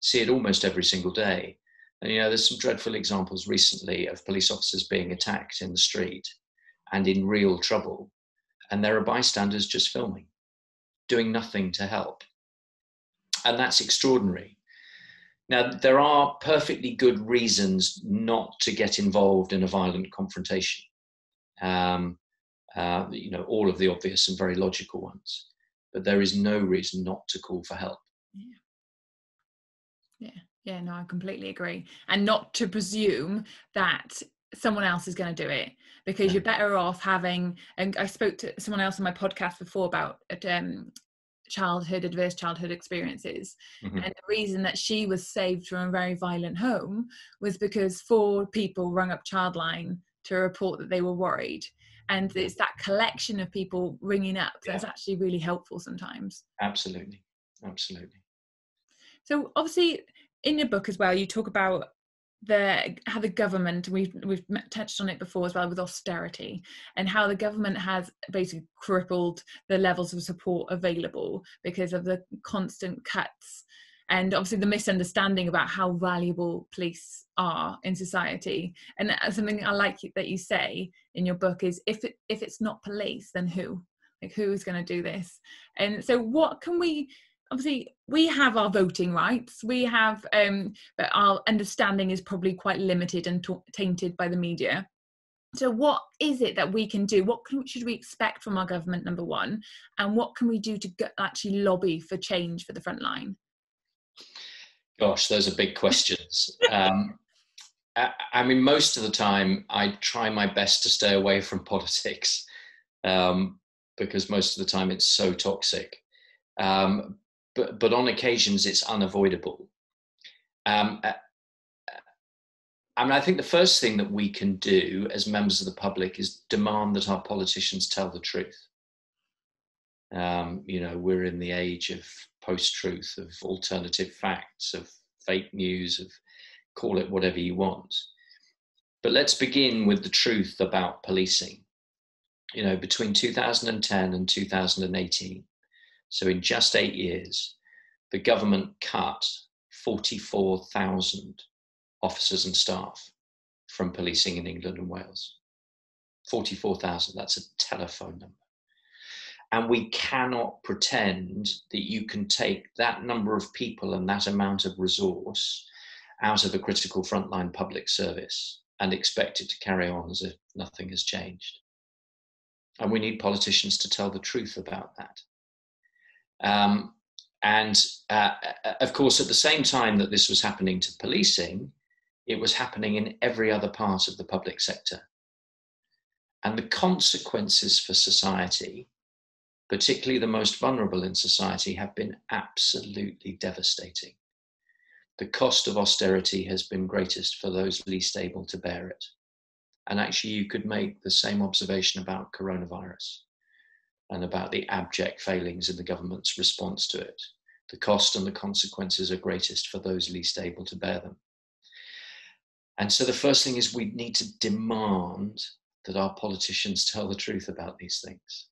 see it almost every single day. And, you know, there's some dreadful examples recently of police officers being attacked in the street and in real trouble. And there are bystanders just filming, doing nothing to help. And that's extraordinary. Now, there are perfectly good reasons not to get involved in a violent confrontation. You know, all of the obvious and very logical ones. But there is no reason not to call for help. Yeah, no, I completely agree. And not to presume that someone else is going to do it, because you're better off having, and I spoke to someone else on my podcast before about adverse childhood experiences. Mm-hmm. And the reason that she was saved from a very violent home was because 4 people rung up Childline to report that they were worried. And it's that collection of people ringing up that's actually really helpful sometimes. Absolutely. Absolutely. So obviously in your book as well, you talk about how the government, we've touched on it before as well, with austerity, and how the government has basically crippled the levels of support available because of the constant cuts, and obviously the misunderstanding about how valuable police are in society. And something I like that you say in your book is, if it's not police, then who? Like, who is going to do this? And so what can we, obviously we have our voting rights, we have, but our understanding is probably quite limited and tainted by the media. So what is it that we can do? Should we expect from our government, number one? And what can we do to actually lobby for change for the front line? Gosh, those are big questions. I mean, most of the time, I try my best to stay away from politics because most of the time it's so toxic. But on occasions, it's unavoidable. I mean, I think the first thing that we can do as members of the public is demand that our politicians tell the truth. We're in the age of post-truth, of alternative facts, of fake news, of call it whatever you want. But let's begin with the truth about policing. Between 2010 and 2018, so in just 8 years, the government cut 44,000 officers and staff from policing in England and Wales. 44,000, that's a telephone number. And we cannot pretend that you can take that number of people and that amount of resource out of a critical frontline public service and expect it to carry on as if nothing has changed. And we need politicians to tell the truth about that. Of course, at the same time that this was happening to policing, it was happening in every other part of the public sector. And the consequences for society, particularly the most vulnerable in society, have been absolutely devastating. The cost of austerity has been greatest for those least able to bear it. And actually, you could make the same observation about coronavirus and about the abject failings in the government's response to it. The cost and the consequences are greatest for those least able to bear them. And so the first thing is we need to demand that our politicians tell the truth about these things.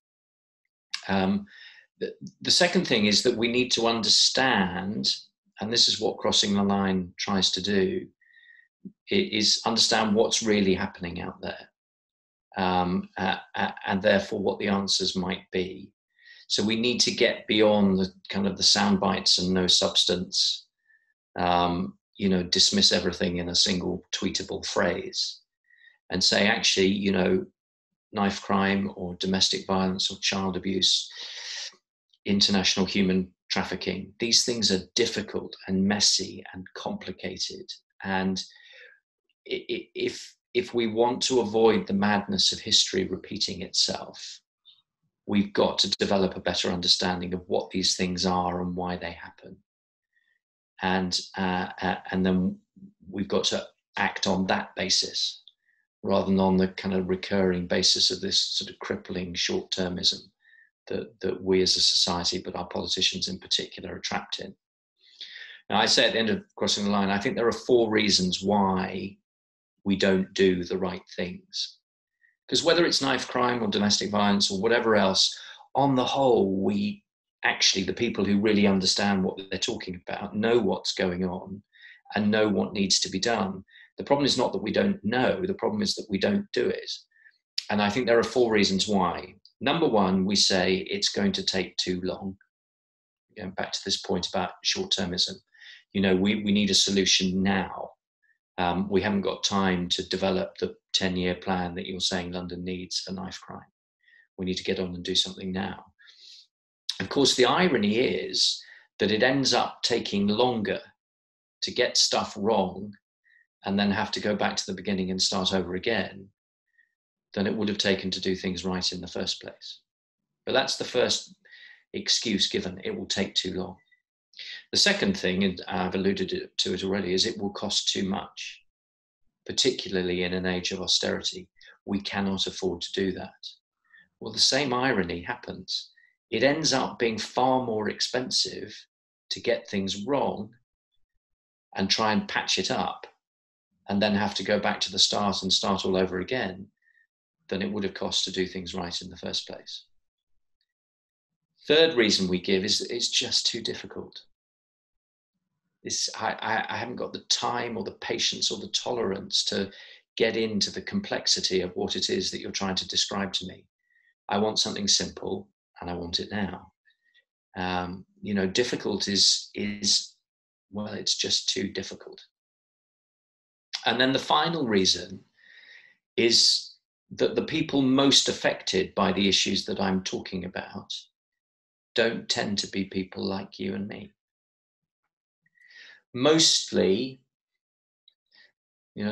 The second thing is that we need to understand, and this is what Crossing the Line tries to do, is understand what's really happening out there, and therefore what the answers might be. So we need to get beyond the kind of the sound bites and no substance, dismiss everything in a single tweetable phrase and say, actually, knife crime or domestic violence or child abuse, international human trafficking, these things are difficult and messy and complicated. And if we want to avoid the madness of history repeating itself, we've got to develop a better understanding of what these things are and why they happen. And then we've got to act on that basis rather than on the kind of recurring basis of this sort of crippling short-termism that we as a society, but our politicians in particular, are trapped in. Now, I say at the end of Crossing the Line, I think there are 4 reasons why we don't do the right things. Because whether it's knife crime or domestic violence or whatever else, on the whole, we actually, the people who really understand what they're talking about, know what's going on and know what needs to be done. The problem is not that we don't know, the problem is that we don't do it. And I think there are 4 reasons why. Number 1, we say it's going to take too long. Back to this point about short-termism. We need a solution now. We haven't got time to develop the 10-year plan that you're saying London needs for knife crime. We need to get on and do something now. Of course, the irony is that it ends up taking longer to get stuff wrong and then have to go back to the beginning and start over again than it would have taken to do things right in the first place. But that's the first excuse given. It will take too long. The second thing, and I've alluded to it already, is it will cost too much, particularly in an age of austerity. We cannot afford to do that. Well, the same irony happens. It ends up being far more expensive to get things wrong and try and patch it up and then have to go back to the start and start all over again than it would have cost to do things right in the first place. Third reason we give is it's just too difficult. I haven't got the time or the patience or the tolerance to get into the complexity of what it is that you're trying to describe to me. I want something simple and I want it now. Difficult is well, it's just too difficult. And then the final reason is that the people most affected by the issues that I'm talking about don't tend to be people like you and me. Mostly,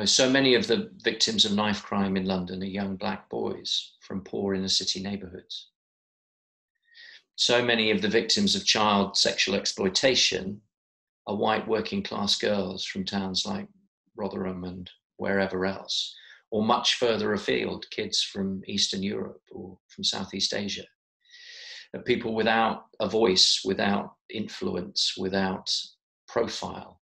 so many of the victims of knife crime in London are young black boys from poor inner city neighbourhoods. So many of the victims of child sexual exploitation are white working class girls from towns like Rotherham and wherever else, or much further afield, kids from Eastern Europe or from Southeast Asia. People without a voice, without influence, without profile.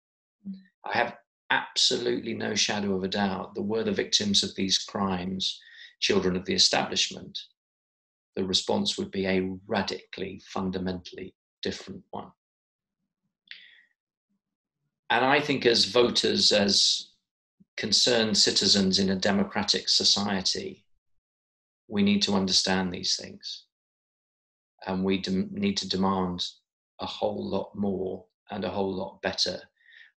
I have absolutely no shadow of a doubt that were the victims of these crimes children of the establishment, the response would be a radically, fundamentally different one. And I think as voters, as concerned citizens in a democratic society, we need to understand these things. And we need to demand a whole lot more and a whole lot better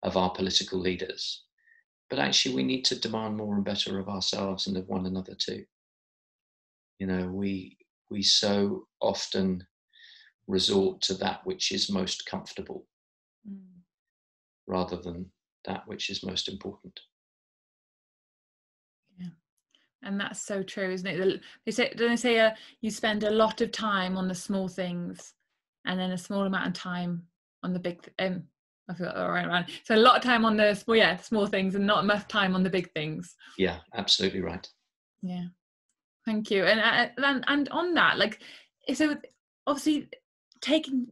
of our political leaders. But actually, we need to demand more and better of ourselves and of one another too. We so often resort to that which is most comfortable rather than that which is most important. Yeah, and that's so true, isn't it? They say you spend a lot of time on the small things and then a small amount of time on the big I forgot the right one. So a lot of time on the small things and not enough time on the big things. Yeah, absolutely right. Yeah, thank you. And on that, like, so obviously taking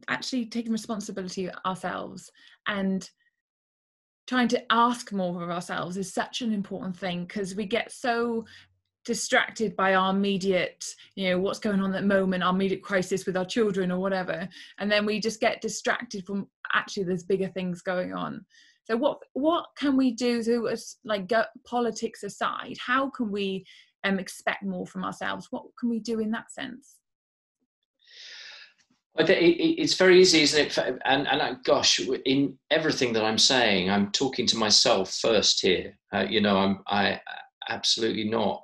responsibility ourselves and trying to ask more of ourselves is such an important thing, because we get so distracted by our immediate, what's going on at the moment, our immediate crisis with our children or whatever, and then we just get distracted from actually there's bigger things going on. So what can we do to, like, politics aside, how can we expect more from ourselves? What can we do in that sense? It's very easy, isn't it? And gosh, in everything that I'm saying, I'm talking to myself first here. I absolutely not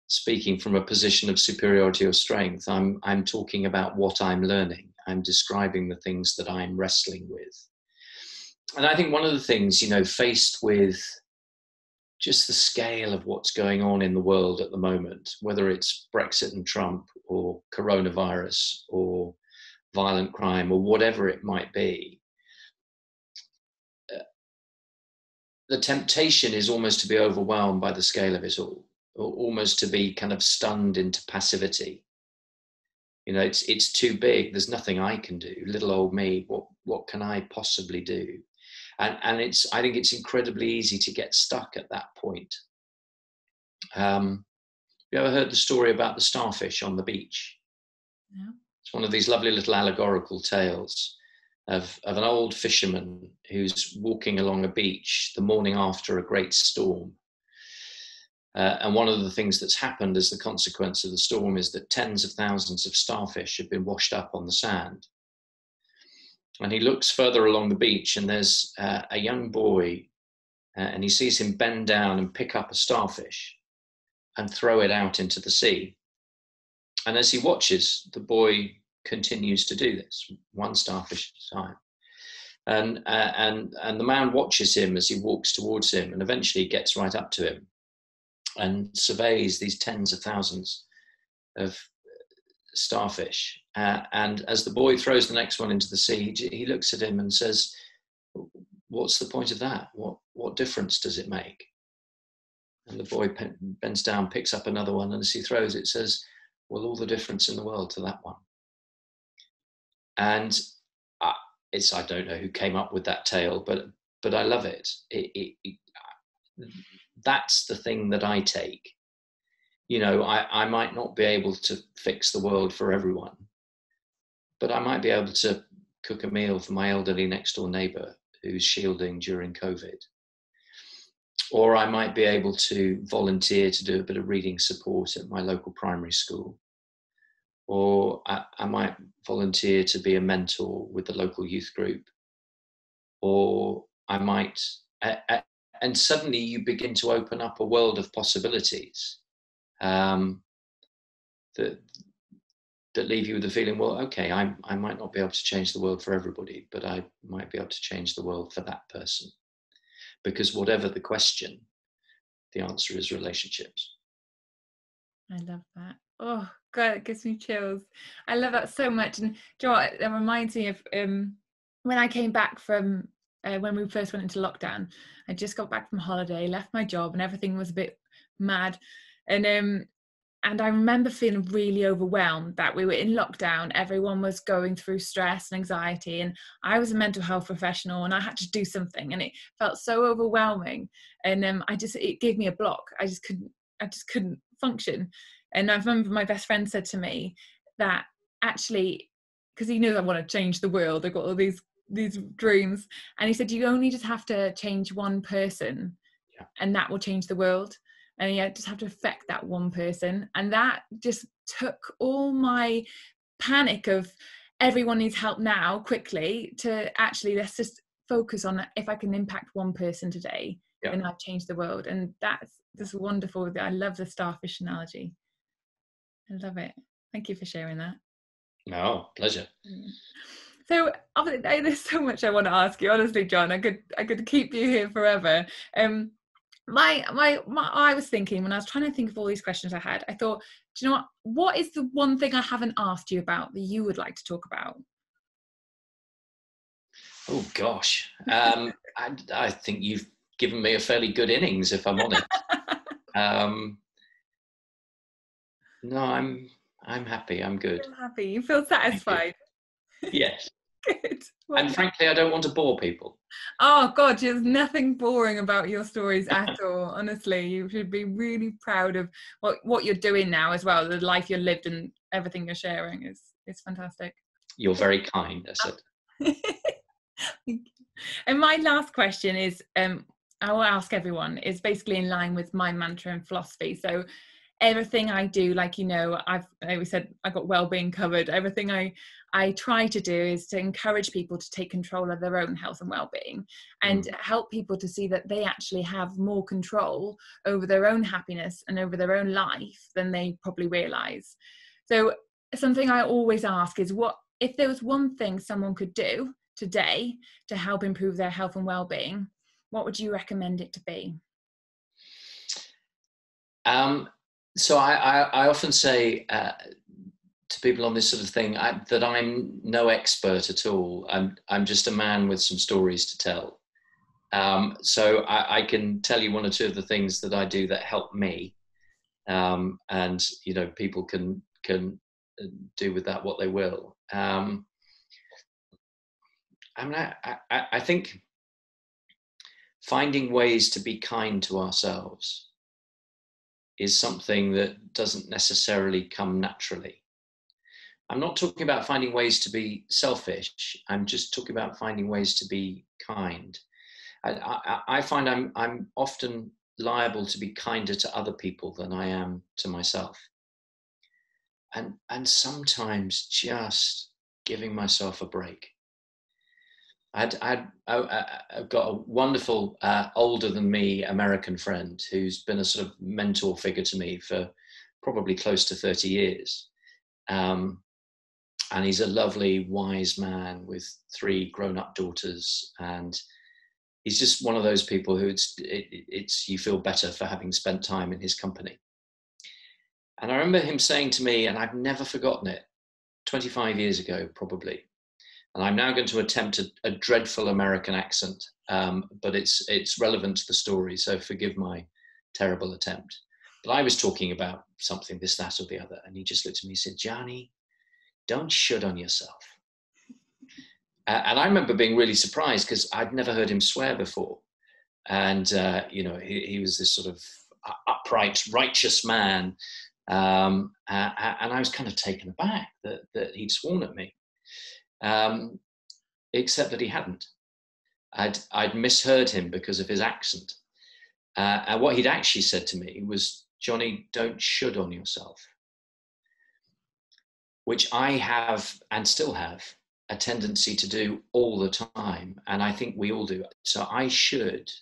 speaking from a position of superiority or strength. I'm talking about what I'm learning. I'm describing the things that I'm wrestling with. And I think one of the things, faced with just the scale of what's going on in the world at the moment, whether it's Brexit and Trump or coronavirus or violent crime or whatever it might be, the temptation is almost to be overwhelmed by the scale of it all, or almost to be kind of stunned into passivity. It's too big. There's nothing I can do. Little old me. What can I possibly do? And I think it's incredibly easy to get stuck at that point. You ever heard the story about the starfish on the beach? Yeah. It's one of these lovely little allegorical tales of an old fisherman who's walking along a beach the morning after a great storm. And one of the things that's happened as the consequence of the storm is that tens of thousands of starfish have been washed up on the sand. And he looks further along the beach, and there's a young boy, and he sees him bend down and pick up a starfish and throw it out into the sea. And as he watches, the boy continues to do this, one starfish at a time. And the man watches him as he walks towards him, and eventually gets right up to him and surveys these tens of thousands of starfish. And as the boy throws the next one into the sea, he looks at him and says, "What's the point of that? What difference does it make?" And the boy bends down, picks up another one, and as he throws it, says, "Well, all the difference in the world to that one." And I don't know who came up with that tale, but I love it. That's the thing that I take. I might not be able to fix the world for everyone, but I might be able to cook a meal for my elderly next door neighbour who's shielding during COVID. Or I might be able to volunteer to do a bit of reading support at my local primary school. Or I might volunteer to be a mentor with the local youth group. Or I might, and suddenly you begin to open up a world of possibilities. that leave you with the feeling, well, okay, I might not be able to change the world for everybody, but I might be able to change the world for that person. Because whatever the question, the answer is relationships. I love that. Oh God, it gives me chills. I love that so much. And do you know what? It reminds me of when I came back from when we first went into lockdown. I just got back from holiday, left my job, and everything was a bit mad. And I remember feeling really overwhelmed that we were in lockdown. Everyone was going through stress and anxiety, and I was a mental health professional, and I had to do something, and it felt so overwhelming. And it gave me a block. I just couldn't function. And I remember my best friend said to me that actually, because he knows I want to change the world, I've got all these dreams, and he said you only just have to change one person, and that will change the world. And you just have to affect that one person. And that just took all my panic of everyone needs help now quickly to actually, let's just focus on if I can impact one person today, then I've changed the world. And that's just wonderful. I love the starfish analogy. I love it. Thank you for sharing that. No, pleasure. So there's so much I want to ask you. Honestly, John, I could keep you here forever. I was thinking when I was trying to think of all these questions I had, I thought, do you know what is the one thing I haven't asked you about that you would like to talk about? Oh gosh, I think you've given me a fairly good innings, if I'm honest. No, I'm happy. I'm good. You're happy. You feel satisfied. Yes. Good. And frankly, I don't want to bore people. Oh God, there's nothing boring about your stories at all. Honestly, you should be really proud of what you're doing now as well. The life you lived and everything you're sharing is fantastic. You're very kind, I said. Thank you. And my last question is, I will ask everyone, is basically in line with my mantra and philosophy. So everything I do, like, like we said, I got Wellbeing covered. Everything I try to do is to encourage people to take control of their own health and well-being, and help people to see that they actually have more control over their own happiness and over their own life than they probably realize. So something I always ask is, what if there was one thing someone could do today to help improve their health and well-being, what would you recommend it to be? So I often say to people on this sort of thing that I'm no expert at all. I'm just a man with some stories to tell. So I can tell you one or two of the things that I do that help me, and people can do with that what they will. I think finding ways to be kind to ourselves is something that doesn't necessarily come naturally. I'm not talking about finding ways to be selfish. I'm just talking about finding ways to be kind. I find I'm often liable to be kinder to other people than I am to myself. And sometimes just giving myself a break. I've got a wonderful older than me American friend who's been a sort of mentor figure to me for probably close to 30 years. And he's a lovely, wise man with 3 grown-up daughters. And he's just one of those people who it's you feel better for having spent time in his company. And I remember him saying to me, and I've never forgotten it, 25 years ago, probably, and I'm now going to attempt a dreadful American accent, but it's relevant to the story, so forgive my terrible attempt. But I was talking about something, this, that, or the other, and he just looked at me and said, "Johnny, don't shut on yourself." And I remember being really surprised because I'd never heard him swear before. And, he was this sort of upright, righteous man. And I was kind of taken aback that he'd sworn at me. Except that he hadn't. I'd misheard him because of his accent. And what he'd actually said to me was, "Johnny, don't should on yourself," which I have and still have a tendency to do all the time. And I think we all do. So I should.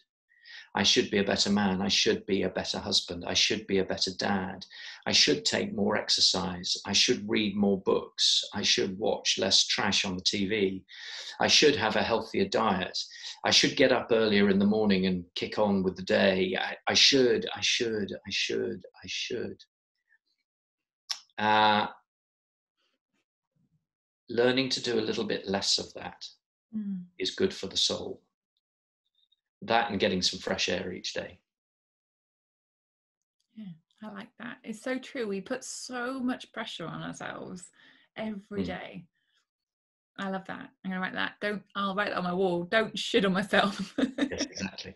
I should be a better man. I should be a better husband. I should be a better dad. I should take more exercise. I should read more books. I should watch less trash on the TV. I should have a healthier diet. I should get up earlier in the morning and kick on with the day. I should. Learning to do a little bit less of that is good for the soul. That and getting some fresh air each day. Yeah, I like that. It's so true. We put so much pressure on ourselves every day. I love that. I'm gonna write that. I'll write that on my wall. Don't shit on myself. Yes, exactly.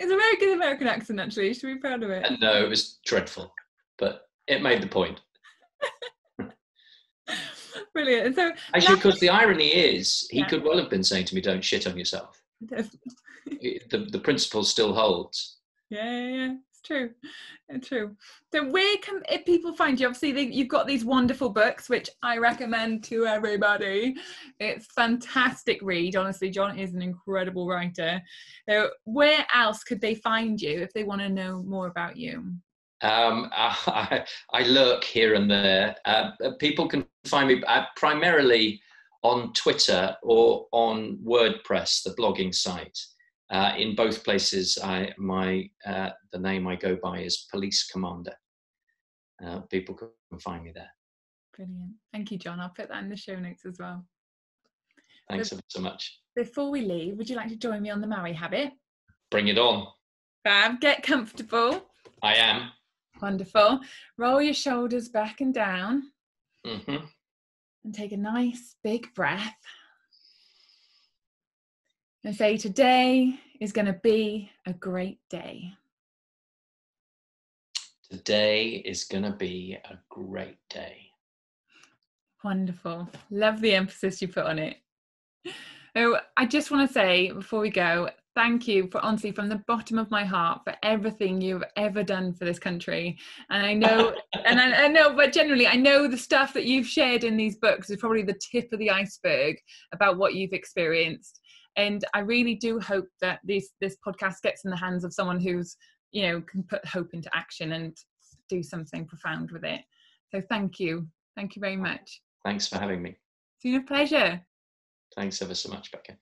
It's a very good American accent, actually. You should be proud of it. And no, it was dreadful, but it made the point. Brilliant. And so actually, because the irony is, he could well have been saying to me, "Don't shit on yourself." The principle still holds. Yeah. It's true. So where can people find you? Obviously, you've got these wonderful books, which I recommend to everybody. It's fantastic read. Honestly, John is an incredible writer. So where else could they find you if they want to know more about you? I lurk here and there. People can find me primarily on Twitter or on WordPress, the blogging site. In both places, the name I go by is Police Commander. People can find me there. Brilliant. Thank you, John. I'll put that in the show notes as well. Thanks so much. Before we leave, would you like to join me on the Maui habit? Bring it on. Fab, get comfortable. I am. Wonderful. Roll your shoulders back and down. Mm-hmm. And take a nice big breath. And say, today is going to be a great day. Today is going to be a great day. Wonderful. Love the emphasis you put on it. So I just want to say before we go, thank you for, honestly, from the bottom of my heart, for everything you've ever done for this country. And I know, I know, but generally, I know the stuff that you've shared in these books is probably the tip of the iceberg about what you've experienced. And I really do hope that this podcast gets in the hands of someone who's, can put hope into action and do something profound with it. So thank you. Thank you very much. Thanks for having me. It's been a pleasure. Thanks ever so much, Becca.